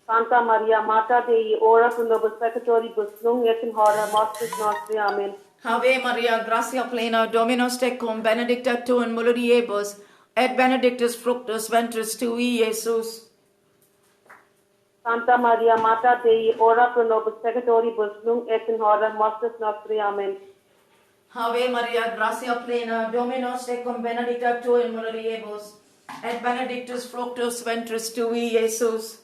Santa Maria, Mater Dei, ora pro nobis peccatoribus, nunc et in hora mortis nostri. Amen. Ave Maria, gratia plena, Dominus tecum, benedicta tu in mulieribus, et benedictus fructus ventris tui, Iesus. Santa Maria, Mater Dei, ora pro nobis peccatoribus, nunc et in hora mortis nostri. Amen. Ave Maria, gratia plena, Dominus tecum, benedicta tu in mulieribus, et benedictus fructus ventris tui, Iesus.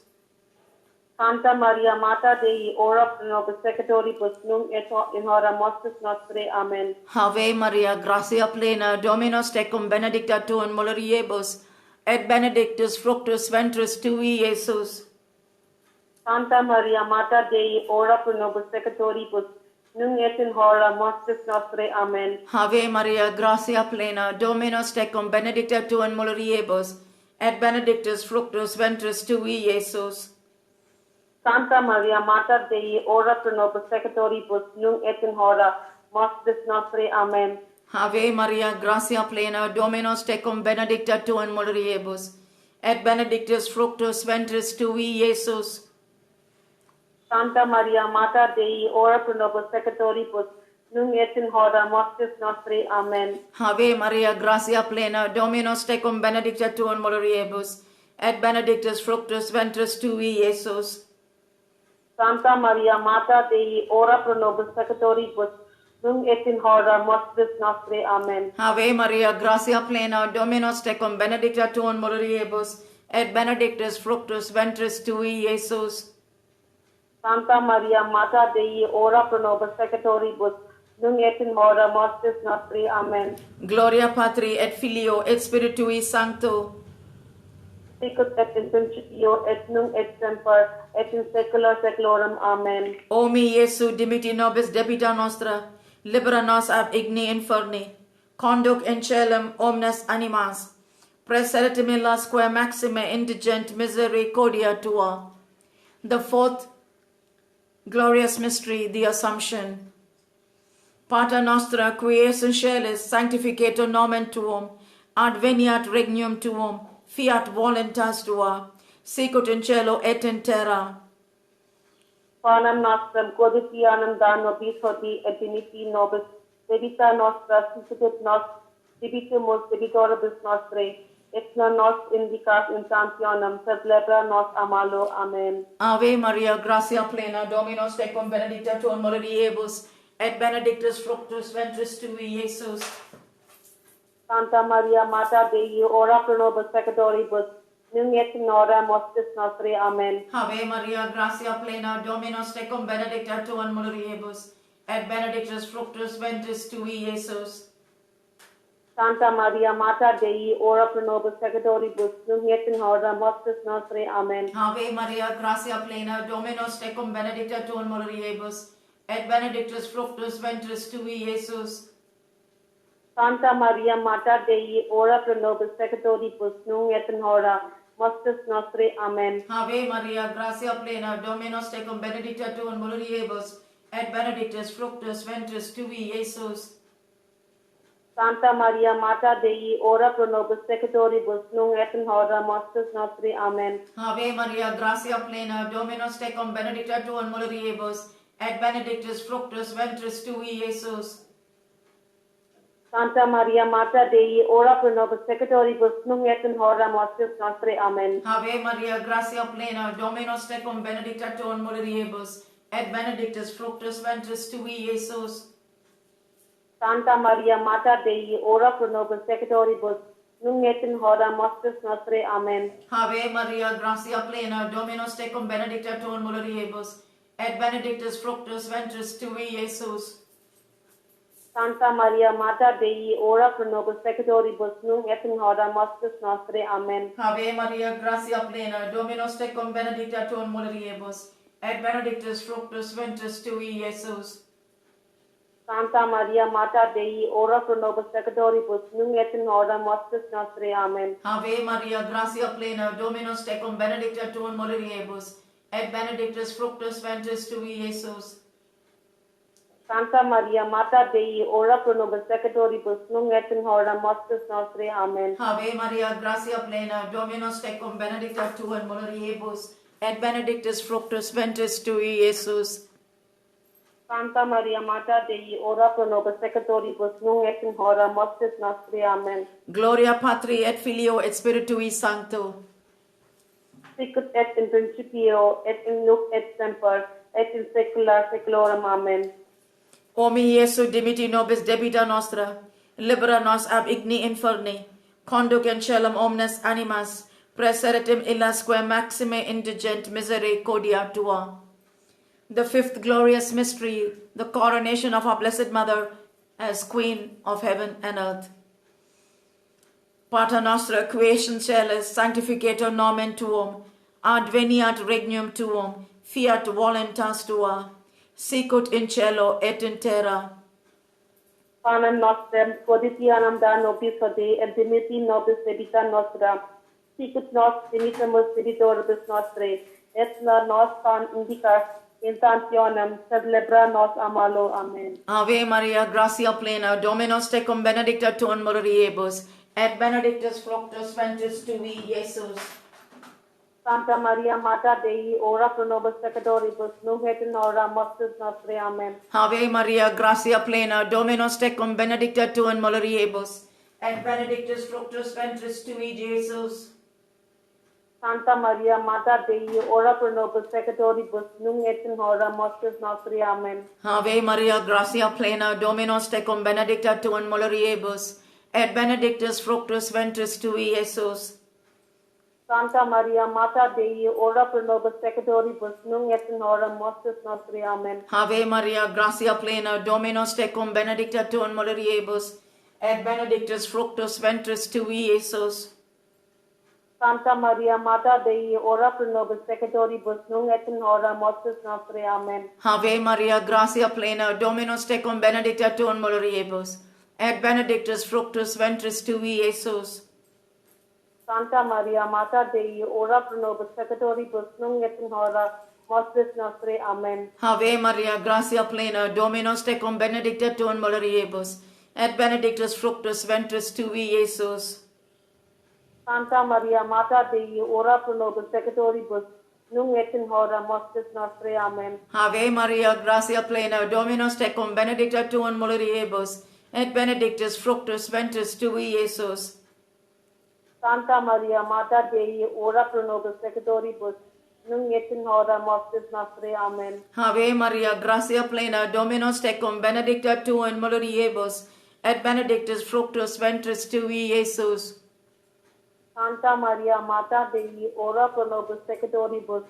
Santa Maria, Mater Dei, ora pro nobis peccatoribus, nunc et in hora mortis nostri. Amen. Ave Maria, gratia plena, Dominus tecum, benedicta tu in mulieribus, et benedictus fructus ventris tui, Iesus. Santa Maria, Mater Dei, ora pro nobis peccatoribus, nunc et in hora mortis nostri. Amen. Ave Maria, gratia plena, Dominus tecum, benedicta tu in mulieribus, et benedictus fructus ventris tui, Iesus. Santa Maria, Mater Dei, ora pro nobis peccatoribus, nunc et in hora mortis nostri. Amen. Ave Maria, gratia plena, Dominus tecum, benedicta tu in mulieribus, et benedictus fructus ventris tui, Iesus. Santa Maria, Mater Dei, ora pro nobis peccatoribus, nunc et in hora mortis nostri. Amen. Ave Maria, gratia plena, Dominus tecum, benedicta tu in mulieribus, et benedictus fructus ventris tui, Iesus. Santa Maria, Mater Dei, ora pro nobis peccatoribus, nunc et in hora mortis nostri. Amen. Ave Maria, gratia plena, Dominus tecum, benedicta tu in mulieribus, et benedictus fructus ventris tui, Iesus. Santa Maria, Mater Dei, ora pro nobis peccatoribus, nunc et in hora mortis nostri. Amen. Gloria Patri et Filio et Spiritui Sancto, Sicut et in principio et nunc et semper et in saecula saeculorum. Amen. O mi Iesu, dimiti nobis debita nostra, libera nos ab igni inferni, conduc in celum omnes animas, praeseritim illasque maxime indigent misericordia tua. The fourth glorious mystery, the Assumption. Pater nostra, qui es in caelis, sanctificetur nomen tuum, adveniat regnum tuum, fiat voluntas tua, sicut in cielo et in terra. Panem nostrum quotidianum da nobis hodie et dimitti nobis debita nostra, sicut nos debitemus debitoribus nostri, et non nos indicas in sanctionem, sed libera nos a malo. Amen. Ave Maria, gratia plena, Dominus tecum, benedicta tu in mulieribus, et benedictus fructus ventris tui, Iesus. Santa Maria, Mater Dei, ora pro nobis peccatoribus, nunc et in hora mortis nostri. Amen. Ave Maria, gratia plena, Dominus tecum, benedicta tu in mulieribus, et benedictus fructus ventris tui, Iesus. Santa Maria, Mater Dei, ora pro nobis peccatoribus, nunc et in hora mortis nostri. Amen. Ave Maria, gratia plena, Dominus tecum, benedicta tu in mulieribus, et benedictus fructus ventris tui, Iesus. Santa Maria, Mater Dei, ora pro nobis peccatoribus, nunc et in hora mortis nostre. Amen. Ave Maria, gratia plena, Dominus tecum, benedicta tu in mulieribus, et benedictus fructus ventris tui, Iesus. Santa Maria, Mater Dei, ora pro nobis peccatoribus, nunc et in hora mortis nostre. Amen. Ave Maria, gratia plena, Dominus tecum, benedicta tu in mulieribus, et benedictus fructus ventris tui, Iesus. Santa Maria, Mater Dei, ora pro nobis peccatoribus, nunc et in hora mortis nostre. Amen. Ave Maria, gratia plena, Dominus tecum, benedicta tu in mulieribus, et benedictus fructus ventris tui, Iesus. Santa Maria, Mater Dei, ora pro nobis peccatoribus, nunc et in hora mortis nostre. Amen. Ave Maria, gratia plena, Dominus tecum, benedicta tu in mulieribus, et benedictus fructus ventris tui, Iesus. Santa Maria, Mater Dei, ora pro nobis peccatoribus, nunc et in hora mortis nostre. Amen. Ave Maria, gratia plena, Dominus tecum, benedicta tu in mulieribus, et benedictus fructus ventris tui, Iesus. Santa Maria, Mater Dei, ora pro nobis peccatoribus, nunc et in hora mortis nostre. Amen. Ave Maria, gratia plena, Dominus tecum, benedicta tu in mulieribus, et benedictus fructus ventris tui, Iesus. Santa Maria, Mater Dei, ora pro nobis peccatoribus, nunc et in hora mortis nostre. Amen. Ave Maria, gratia plena, Dominus tecum, benedicta tu in mulieribus, et benedictus fructus ventris tui, Iesus. Santa Maria, Mater Dei, ora pro nobis peccatoribus, nunc et in hora mortis nostre. Amen. Gloria Patri et Filio et Spiritui Sancto. Sicut et in principio, et in nunc et semper, et in saecula saeculorum. Amen. O mi Iesu, dimiti nobis debita nostra, libera nos ab igni inferni, conduc in caelum omnes animas, praeseritim illasque maxime indigent misericordia tua. The fifth glorious mystery, the coronation of our Blessed Mother as Queen of heaven and earth. Pater nostra, qui es in caelis, sanctificetur nomen tuum, adveniat regnum tuum, fiat voluntas tua, sicut in cielo et in terra. Panem nostrem quotidianum da nobis hodie, et dimiti nobis debita nostra, sicut nos dimittimus debitoribus nostre, et nos pan indica intentionem, sed libera nos a malo. Amen. Ave Maria, gratia plena, Dominus tecum, benedicta tu in mulieribus, et benedictus fructus ventris tui, Iesus. Santa Maria, Mater Dei, ora pro nobis peccatoribus, nunc et in hora mortis nostre. Amen. Ave Maria, gratia plena, Dominus tecum, benedicta tu in mulieribus, et benedictus fructus ventris tui, Iesus. Santa Maria, Mater Dei, ora pro nobis peccatoribus, nunc et in hora mortis nostre. Amen. Ave Maria, gratia plena, Dominus tecum, benedicta tu in mulieribus, et benedictus fructus ventris tui, Iesus. Santa Maria, Mater Dei, ora pro nobis peccatoribus, nunc et in hora mortis nostre. Amen. Ave Maria, gratia plena, Dominus tecum, benedicta tu in mulieribus, et benedictus fructus ventris tui, Iesus. Santa Maria, Mater Dei, ora pro nobis peccatoribus, nunc et in hora mortis nostre. Amen. Ave Maria, gratia plena, Dominus tecum, benedicta tu in mulieribus, et benedictus fructus ventris tui, Iesus. Santa Maria, Mater Dei, ora pro nobis peccatoribus, nunc et in hora mortis nostre. Amen. Ave Maria, gratia plena, Dominus tecum, benedicta tu in mulieribus, et benedictus fructus ventris tui, Iesus. Santa Maria, Mater Dei, ora pro nobis peccatoribus, nunc et in hora mortis nostre. Amen. Ave Maria, gratia plena, Dominus tecum, benedicta tu in mulieribus, et benedictus fructus ventris tui, Iesus. Santa Maria, Mater Dei, ora pro nobis peccatoribus, nunc et in hora mortis nostre. Amen. Ave Maria, gratia plena, Dominus tecum, benedicta tu in mulieribus, et benedictus fructus ventris tui, Iesus. Santa Maria, Mater Dei, ora pro nobis peccatoribus,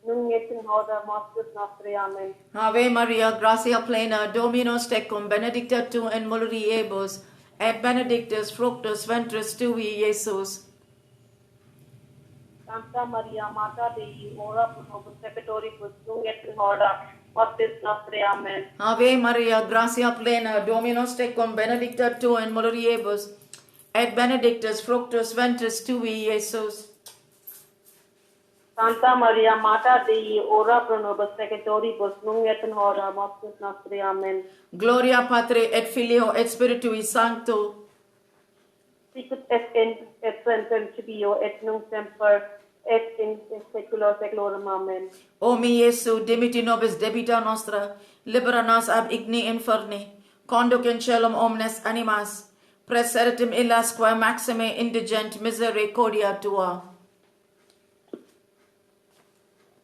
nunc et in hora mortis nostre. Amen. Ave Maria, gratia plena, Dominus tecum, benedicta tu in mulieribus, et benedictus fructus ventris tui, Iesus. Santa Maria, Mater Dei, ora pro nobis peccatoribus, nunc et in hora mortis nostre. Amen. Ave Maria, gratia plena, Dominus tecum, benedicta tu in mulieribus, et benedictus fructus ventris tui, Iesus. Santa Maria, Mater Dei, ora pro nobis peccatoribus, nunc et in hora mortis nostre. Amen. Gloria Patri et Filio et Spiritui Sancto. Sicut et principio et nunc semper et in saecula saeculorum. Amen. O mi Iesu, dimiti nobis debita nostra, libera nos ab igni inferni, conduc in caelum omnes animas, praesertim illas quae maxime indigent misericordia tua.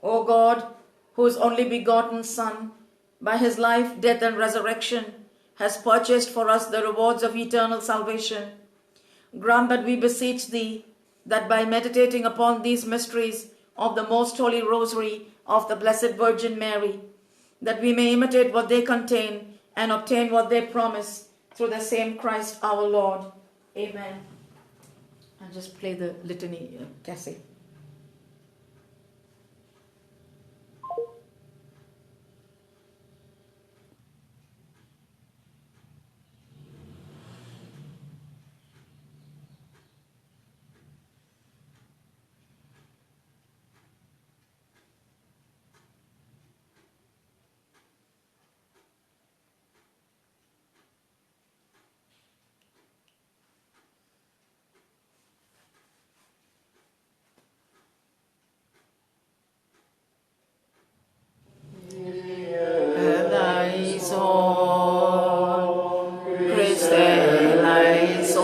O God, whose only begotten Son, by his life, death, and resurrection, has purchased for us the rewards of eternal salvation, grant that we beseech thee, that by meditating upon these mysteries of the most holy rosary of the Blessed Virgin Mary, that we may imitate what they contain and obtain what they promise through the same Christ our Lord. Amen. I'll just play the litany, Cassie. Eleison, Christe eleison,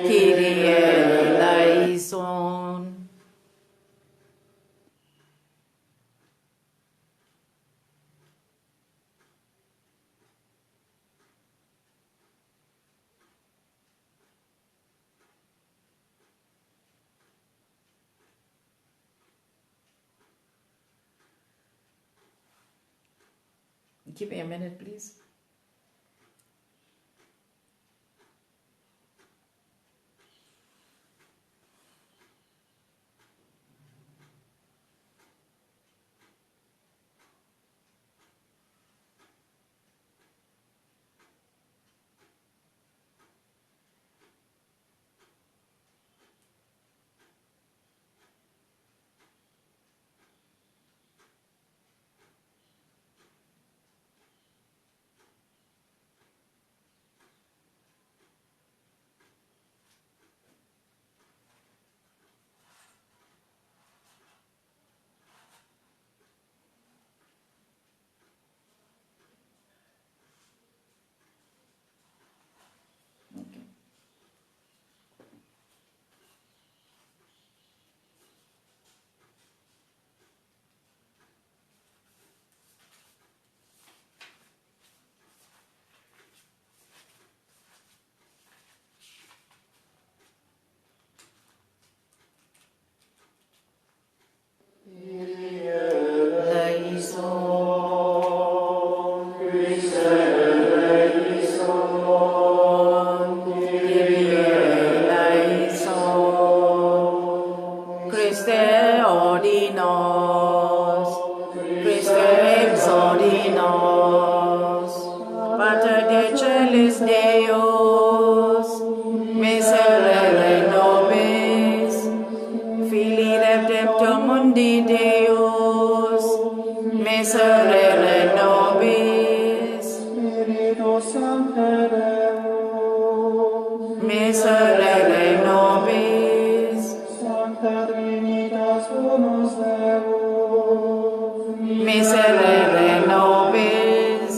Kyrie eleison. Give me a minute, please. Okay. Eleison, Christe eleison, Kyrie eleison, Christe ordinos, Christe exordinos, Pater de celis Deus, miserere nobis, Filii redemptor mundi Deus, miserere nobis, Spiritus Sancte Deus, miserere nobis, Sancta Trinitas Unus Deus, miserere nobis,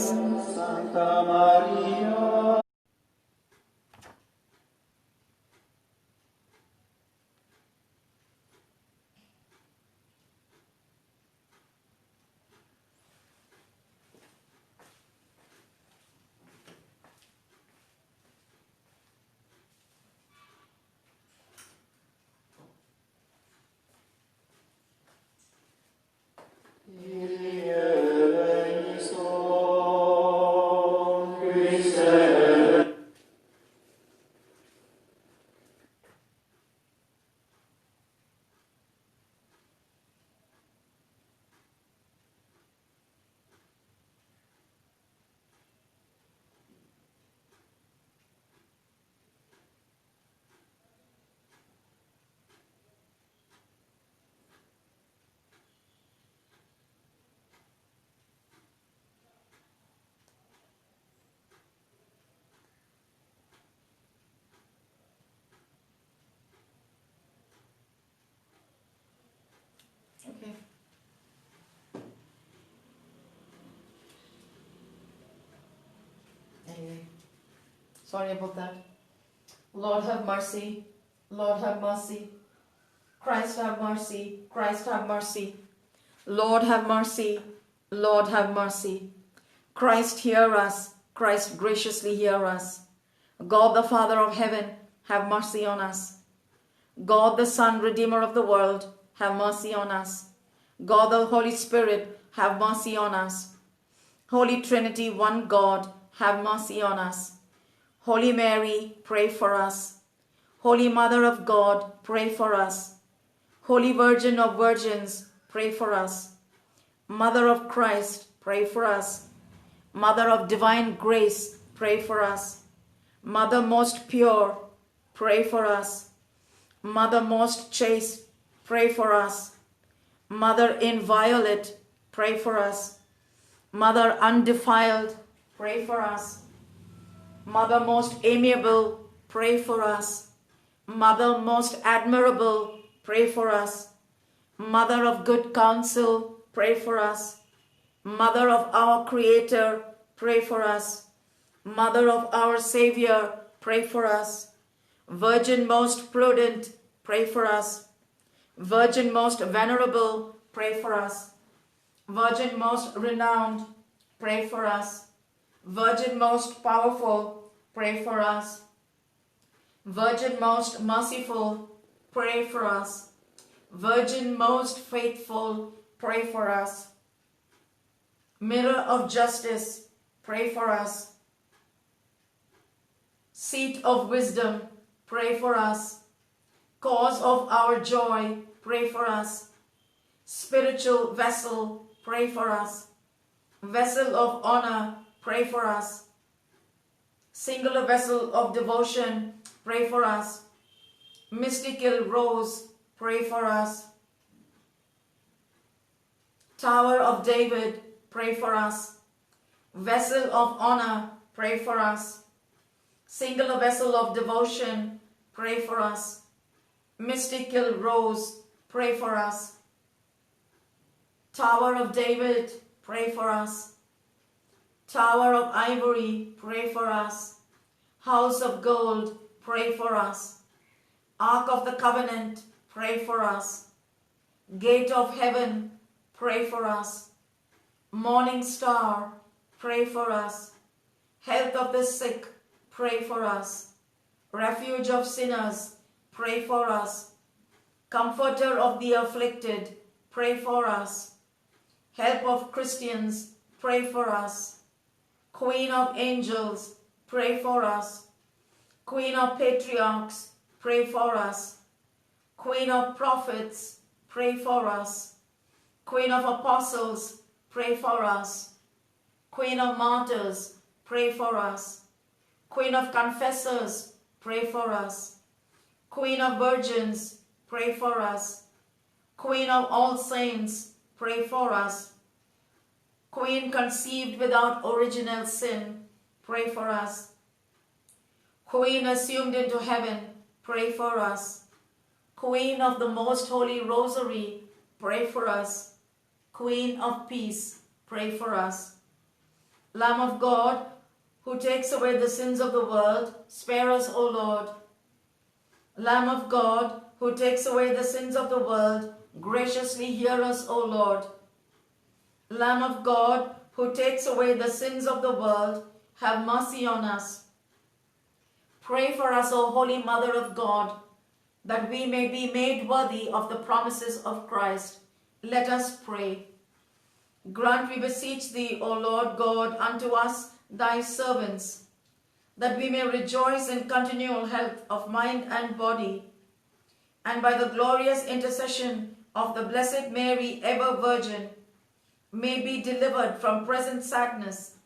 Sorry about that. Lord have mercy. Lord have mercy. Christ have mercy. Christ have mercy. Lord have mercy. Lord have mercy. Christ hear us. Christ graciously hear us. God the Father of heaven, have mercy on us. God the Son, Redeemer of the world, have mercy on us. God the Holy Spirit, have mercy on us. Holy Trinity, one God, have mercy on us. Holy Mary, pray for us. Holy Mother of God, pray for us. Holy Virgin of Virgins, pray for us. Mother of Christ, pray for us. Mother of divine grace, pray for us. Mother most pure, pray for us. Mother most chaste, pray for us. Mother inviolate, pray for us. Mother undefiled, pray for us. Mother most amiable, pray for us. Mother most admirable, pray for us. Mother of good counsel, pray for us. Mother of our Creator, pray for us. Mother of our Savior, pray for us. Virgin most prudent, pray for us. Virgin most venerable, pray for us. Virgin most renowned, pray for us. Virgin most powerful, pray for us. Virgin most merciful, pray for us. Virgin most faithful, pray for us. Mirror of justice, pray for us. Seat of wisdom, pray for us. Cause of our joy, pray for us. Spiritual vessel, pray for us. Vessel of honor, pray for us. Singular vessel of devotion, pray for us. Mystical rose, pray for us. Tower of David, pray for us. Vessel of honor, pray for us. Singular vessel of devotion, pray for us. Mystical rose, pray for us. Tower of David, pray for us. Tower of ivory, pray for us. House of gold, pray for us. Ark of the covenant, pray for us. Gate of heaven, pray for us. Morning star, pray for us. Health of the sick, pray for us. Refuge of sinners, pray for us. Comforter of the afflicted, pray for us. Help of Christians, pray for us. Queen of angels, pray for us. Queen of patriarchs, pray for us. Queen of prophets, pray for us. Queen of apostles, pray for us. Queen of martyrs, pray for us. Queen of confessors, pray for us. Queen of virgins, pray for us. Queen of all saints, pray for us. Queen conceived without original sin, pray for us. Queen assumed into heaven, pray for us. Queen of the most holy rosary, pray for us. Queen of peace, pray for us. Lamb of God, who takes away the sins of the world, spare us, O Lord. Lamb of God, who takes away the sins of the world, graciously hear us, O Lord. Lamb of God, who takes away the sins of the world, have mercy on us. Pray for us, O Holy Mother of God, that we may be made worthy of the promises of Christ. Let us pray. Grant, we beseech thee, O Lord God, unto us, thy servants, that we may rejoice in continual health of mind and body, and by the glorious intercession of the Blessed Mary, ever Virgin, may be delivered from present sadness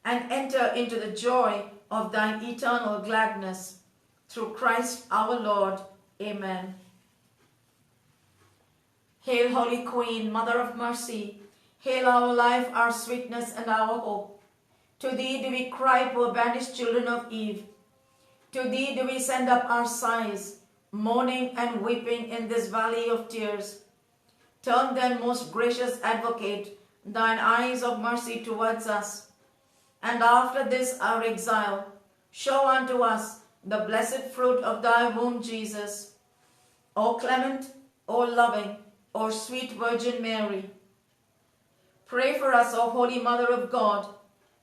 and enter into the joy of thine eternal gladness. Through Christ our Lord. Amen. Hail, Holy Queen, Mother of Mercy. Hail our life, our sweetness, and our hope. To thee do we cry, poor banished children of Eve. To thee do we send up our sighs, mourning and weeping in this valley of tears. Turn then, most gracious Advocate, thine eyes of mercy towards us, and after this our exile, show unto us the blessed fruit of thy womb, Jesus. O clement, O loving, O sweet Virgin Mary, pray for us, O Holy Mother of God,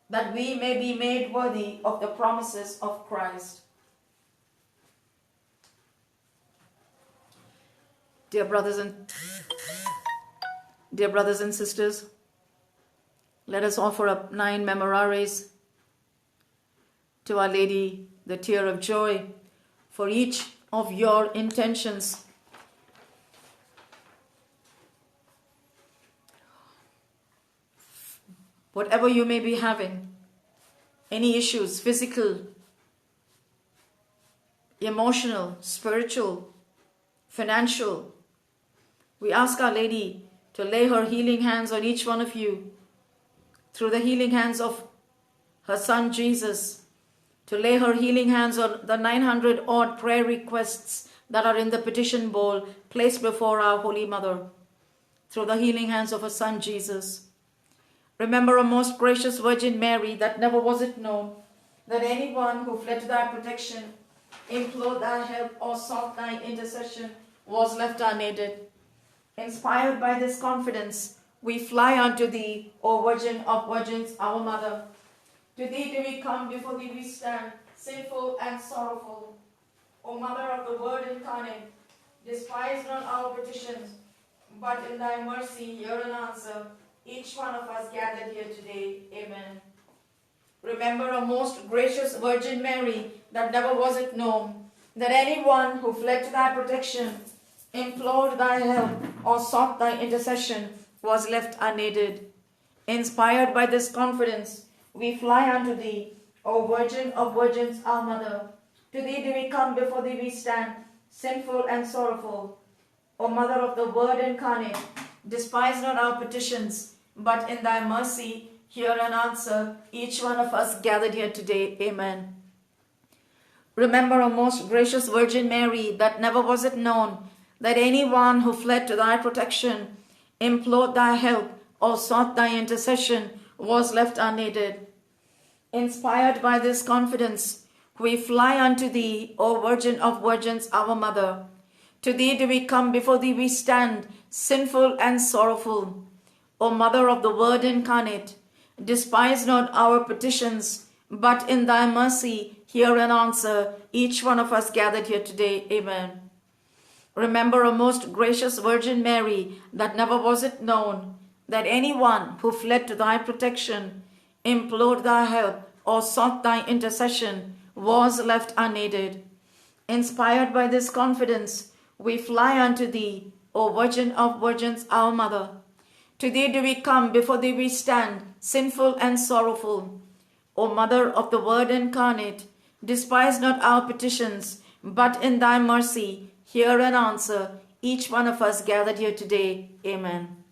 that we may be made worthy of the promises of Christ. Dear brothers and sisters, let us offer up 9 memoraries to Our Lady, the Tear of Joy, for each of your intentions. Whatever you may be having, any issues, physical, emotional, spiritual, financial, we ask Our Lady to lay her healing hands on each one of you through the healing hands of her Son Jesus, to lay her healing hands on the 900 odd prayer requests that are in the petition bowl placed before our Holy Mother, through the healing hands of her Son Jesus. Remember, O most gracious Virgin Mary, that never was it known that anyone who fled to thy protection, implored thy help, or sought thy intercession was left unaided. Inspired by this confidence, we fly unto thee, O Virgin of Virgins, our Mother. To thee do we come, before thee we stand, sinful and sorrowful. O Mother of the Word incarnate, despise not our petitions, but in thy mercy hear and answer each one of us gathered here today. Amen. Remember, O most gracious Virgin Mary, that never was it known that anyone who fled to thy protection, implored thy help, or sought thy intercession was left unaided. Inspired by this confidence, we fly unto thee, O Virgin of Virgins, our Mother. To thee do we come, before thee we stand, sinful and sorrowful. O Mother of the Word incarnate, despise not our petitions, but in thy mercy hear and answer each one of us gathered here today. Amen. Remember, O most gracious Virgin Mary, that never was it known that anyone who fled to thy protection, implored thy help, or sought thy intercession was left unaided. Inspired by this confidence, we fly unto thee, O Virgin of Virgins, our Mother. To thee do we come, before thee we stand, sinful and sorrowful. O Mother of the Word incarnate, despise not our petitions, but in thy mercy hear and answer each one of us gathered here today. Amen. Remember, O most gracious Virgin Mary, that never was it known that anyone who fled to thy protection, implored thy help, or sought thy intercession was left unaided. Inspired by this confidence, we fly unto thee, O Virgin of Virgins, our Mother. To thee do we come, before thee we stand, sinful and sorrowful. O Mother of the Word incarnate, despise not our petitions, but in thy mercy hear and answer each one of us gathered here today. Amen.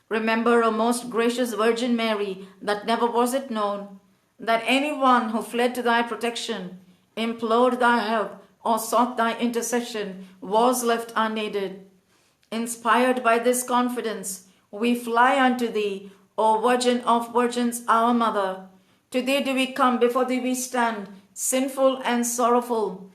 Remember, O most gracious Virgin Mary, that never was it known that anyone who fled to thy protection, implored thy help, or sought thy intercession was left unaided. Inspired by this confidence, we fly unto thee, O Virgin of Virgins, our Mother. To thee do we come, before thee we stand, sinful and sorrowful.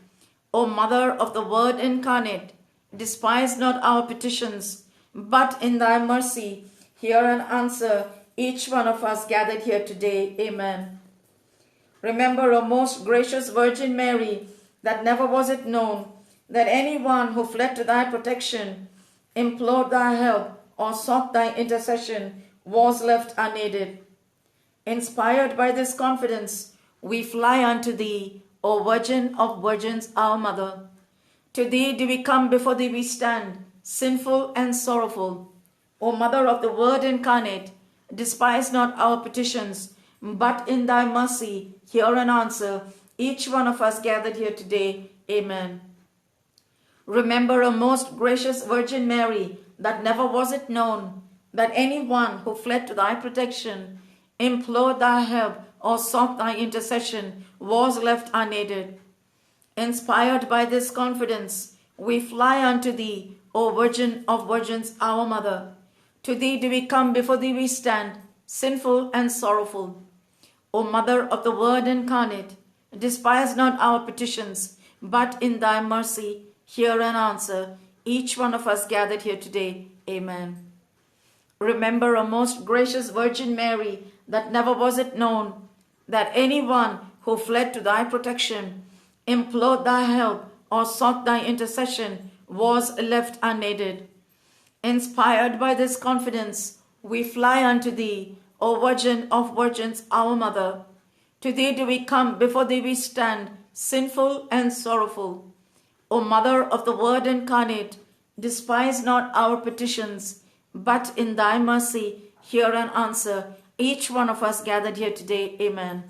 O Mother of the Word incarnate, despise not our petitions, but in thy mercy hear and answer each one of us gathered here today. Amen. Remember, O most gracious Virgin Mary, that never was it known that anyone who fled to thy protection, implored thy help, or sought thy intercession was left unaided. Inspired by this confidence, we fly unto thee, O Virgin of Virgins, our Mother. To thee do we come, before thee we stand, sinful and sorrowful. O Mother of the Word incarnate, despise not our petitions, but in thy mercy hear and answer each one of us gathered here today. Amen. Remember, O most gracious Virgin Mary, that never was it known that anyone who fled to thy protection, implored thy help, or sought thy intercession was left unaided. Inspired by this confidence, we fly unto thee, O Virgin of Virgins, our Mother. To thee do we come, before thee we stand, sinful and sorrowful. O Mother of the Word incarnate, despise not our petitions, but in thy mercy hear and answer each one of us gathered here today. Amen. Remember, O most gracious Virgin Mary, that never was it known that anyone who fled to thy protection, implored thy help, or sought thy intercession was left unaided. Inspired by this confidence, we fly unto thee, O Virgin of Virgins, our Mother. To thee do we come, before thee we stand, sinful and sorrowful. O Mother of the Word incarnate, despise not our petitions, but in thy mercy hear and answer each one of us gathered here today. Amen.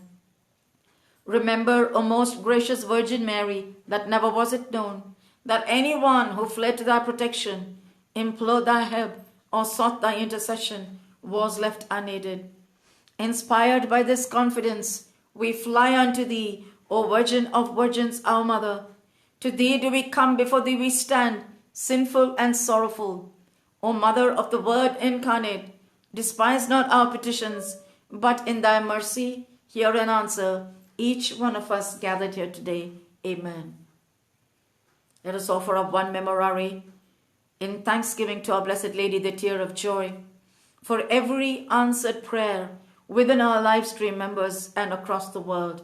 Remember, O most gracious Virgin Mary, that never was it known that anyone who fled to thy protection, implored thy help, or sought thy intercession was left unaided. Inspired by this confidence, we fly unto thee, O Virgin of Virgins, our Mother. To thee do we come, before thee we stand, sinful and sorrowful. O Mother of the Word incarnate, despise not our petitions, but in thy mercy hear and answer each one of us gathered here today. Amen. Let us offer up one memorare in thanksgiving to our Blessed Lady, the Tear of Joy, for every answered prayer within our live stream members and across the world,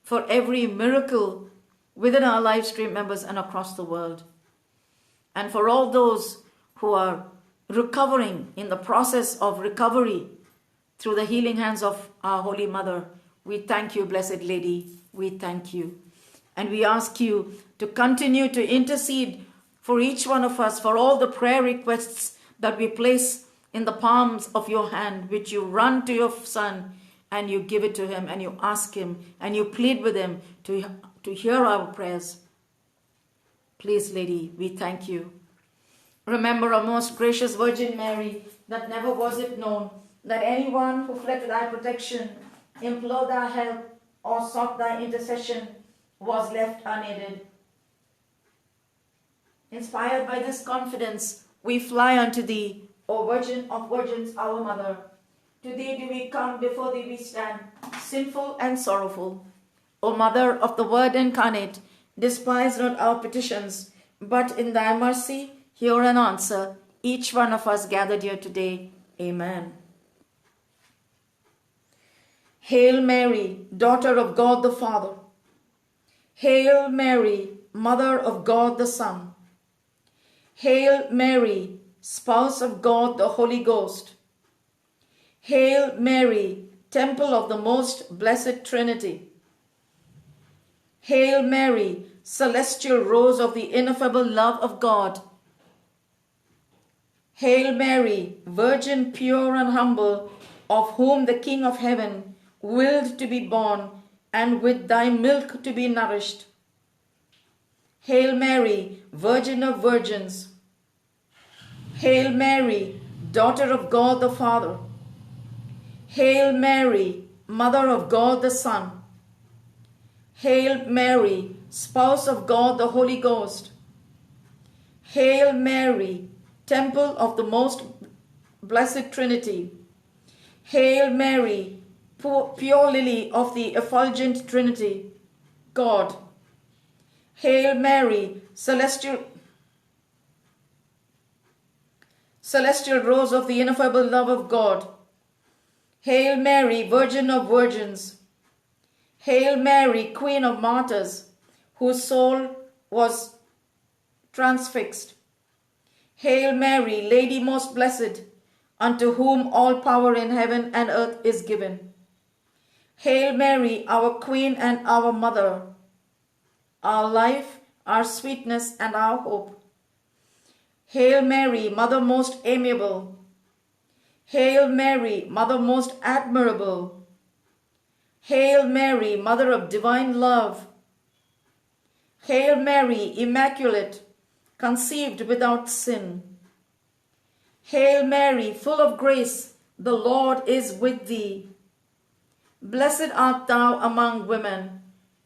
for every miracle within our live stream members and across the world, and for all those who are recovering, in the process of recovery through the healing hands of our Holy Mother. We thank you, Blessed Lady. We thank you. And we ask you to continue to intercede for each one of us, for all the prayer requests that we place in the palms of your hand, which you run to your Son and you give it to him and you ask him and you plead with him to hear our prayers. Please, Lady, we thank you. Remember, O most gracious Virgin Mary, that never was it known that anyone who fled to thy protection, implored thy help, or sought thy intercession was left unaided. Inspired by this confidence, we fly unto thee, O Virgin of Virgins, our Mother. To thee do we come, before thee we stand, sinful and sorrowful. O Mother of the Word incarnate, despise not our petitions, but in thy mercy hear and answer each one of us gathered here today. Amen. Hail Mary, daughter of God the Father. Hail Mary, Mother of God the Son. Hail Mary, Spouse of God the Holy Ghost. Hail Mary, Temple of the Most Blessed Trinity. Hail Mary, Celestial Rose of the ineffable love of God. Hail Mary, Virgin pure and humble, of whom the King of Heaven willed to be born, and with thy milk to be nourished. Hail Mary, Virgin of Virgins. Hail Mary, Daughter of God the Father. Hail Mary, Mother of God the Son. Hail Mary, Spouse of God the Holy Ghost. Hail Mary, Temple of the Most Blessed Trinity. Hail Mary, pure lily of the effulgent Trinity, God. Hail Mary, celestial rose of the ineffable love of God. Hail Mary, Virgin of Virgins. Hail Mary, Queen of Martyrs, whose soul was transfixed. Hail Mary, Lady most blessed, unto whom all power in heaven and earth is given. Hail Mary, our Queen and our Mother, our life, our sweetness, and our hope. Hail Mary, Mother most amiable. Hail Mary, Mother most admirable. Hail Mary, Mother of divine love. Hail Mary, immaculate, conceived without sin. Hail Mary, full of grace, the Lord is with thee. Blessed art thou among women,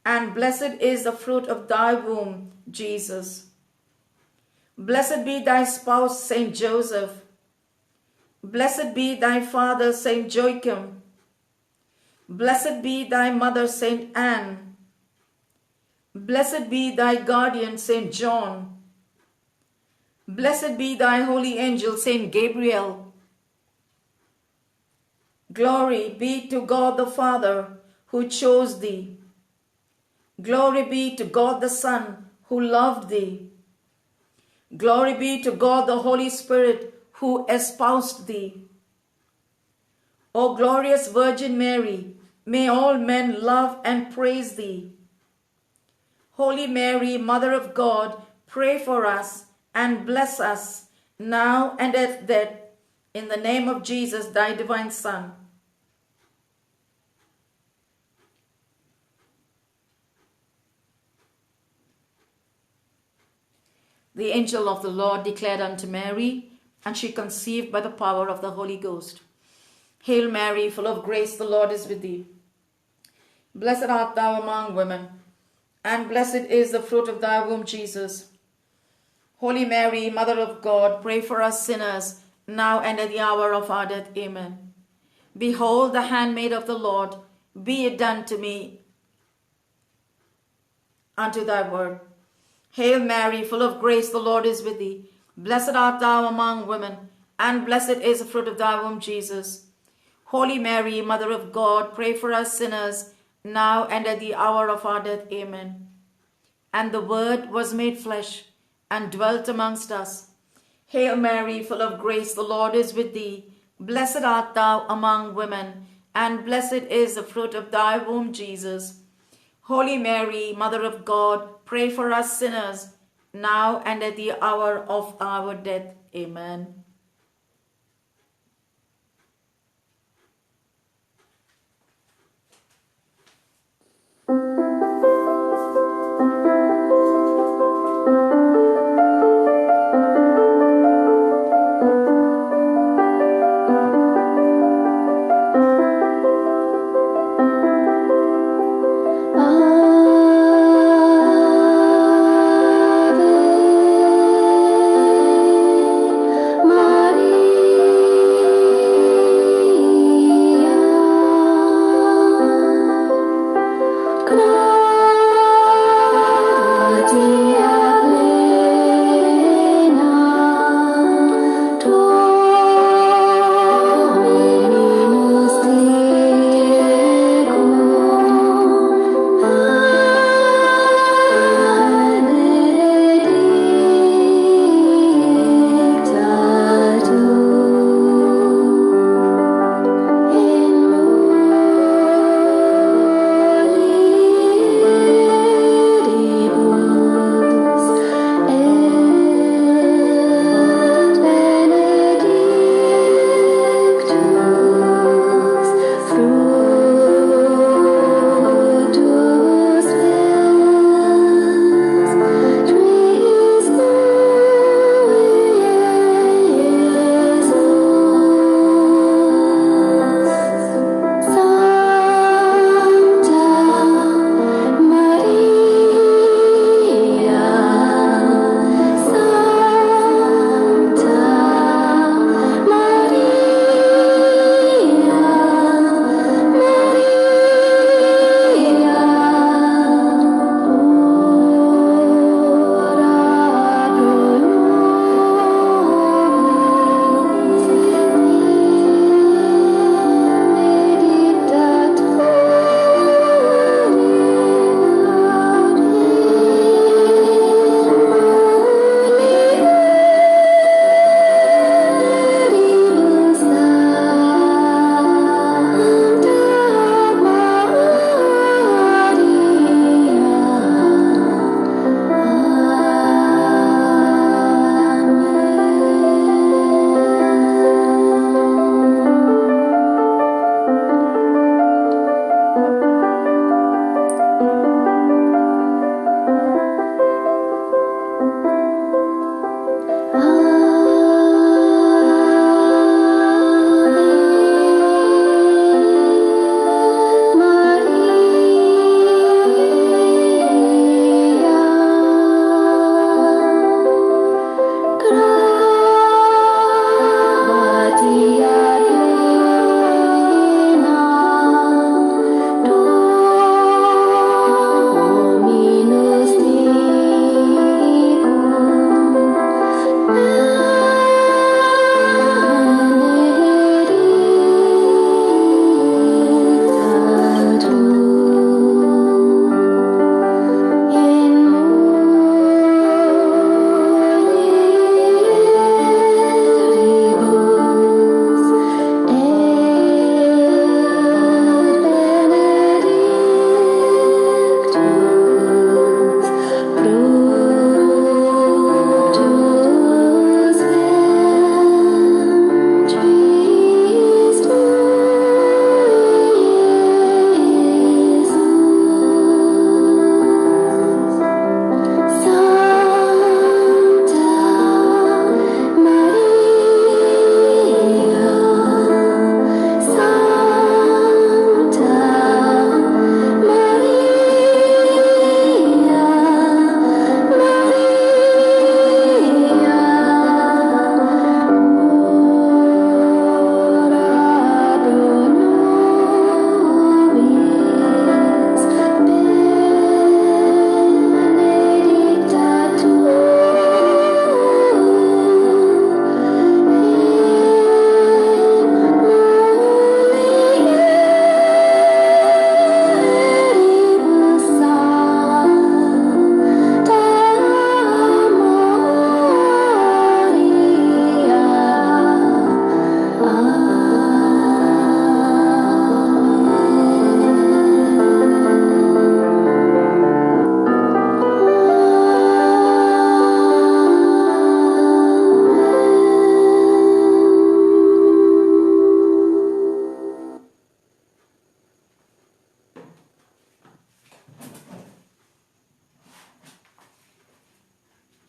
and blessed is the fruit of thy womb, Jesus. Blessed be thy spouse, Saint Joseph. Blessed be thy father, Saint Joachim. Blessed be thy mother, Saint Anne. Blessed be thy guardian, Saint John. Blessed be thy holy angel, Saint Gabriel. Glory be to God the Father, who chose thee. Glory be to God the Son, who loved thee. Glory be to God the Holy Spirit, who espoused thee. O glorious Virgin Mary, may all men love and praise thee. Holy Mary, Mother of God, pray for us and bless us now and at death, in the name of Jesus, thy divine Son. The angel of the Lord declared unto Mary, and she conceived by the power of the Holy Ghost. Hail Mary, full of grace, the Lord is with thee. Blessed art thou among women, and blessed is the fruit of thy womb, Jesus. Holy Mary, Mother of God, pray for us sinners, now and at the hour of our death. Amen. Behold the handmaid of the Lord, be it done to me unto thy word. Hail Mary, full of grace, the Lord is with thee. Blessed art thou among women, and blessed is the fruit of thy womb, Jesus. Holy Mary, Mother of God, pray for us sinners, now and at the hour of our death. Amen. And the Word was made flesh, and dwelt amongst us. Hail Mary, full of grace, the Lord is with thee. Blessed art thou among women, and blessed is the fruit of thy womb, Jesus. Holy Mary, Mother of God, pray for us sinners, now and at the hour of our death. Amen. Ave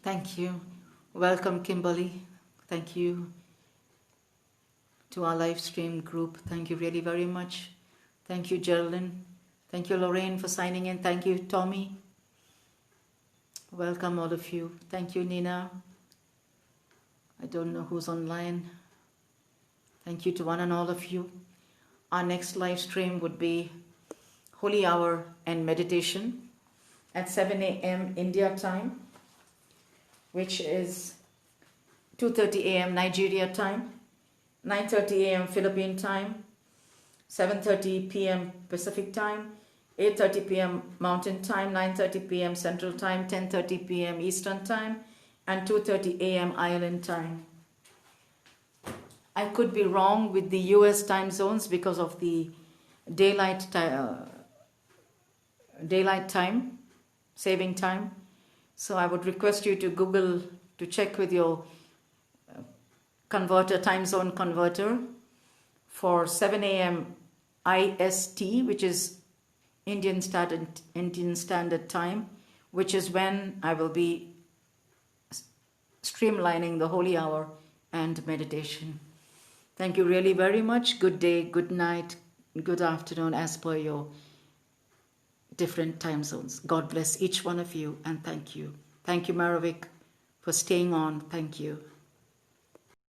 Thank you. Welcome, Kimberly. Thank you to our live stream group. Thank you really very much. Thank you, Geraldine. Thank you, Lorraine, for signing in. Thank you, Tommy. Welcome, all of you. Thank you, Nina. I don't know who's online. Thank you to one and all of you. Our next live stream would be Holy Hour and Meditation at 7 a.m. India time, which is 2:30 a.m. Nigeria time, 9:30 a.m. Philippine time, 7:30 p.m. Pacific time, 8:30 p.m. Mountain time, 9:30 p.m. Central time, 10:30 p.m. Eastern time, and 2:30 a.m. Ireland time. I could be wrong with the US time zones because of the daylight time, saving time. So I would request you to Google to check with your converter, time zone converter, for 7 a.m. IST, which is Indian Standard Time, which is when I will be streamlining the Holy Hour and meditation. Thank you really very much. Good day, good night, good afternoon, as per your different time zones. God bless each one of you, and thank you. Thank you, Maravik, for staying on. Thank you.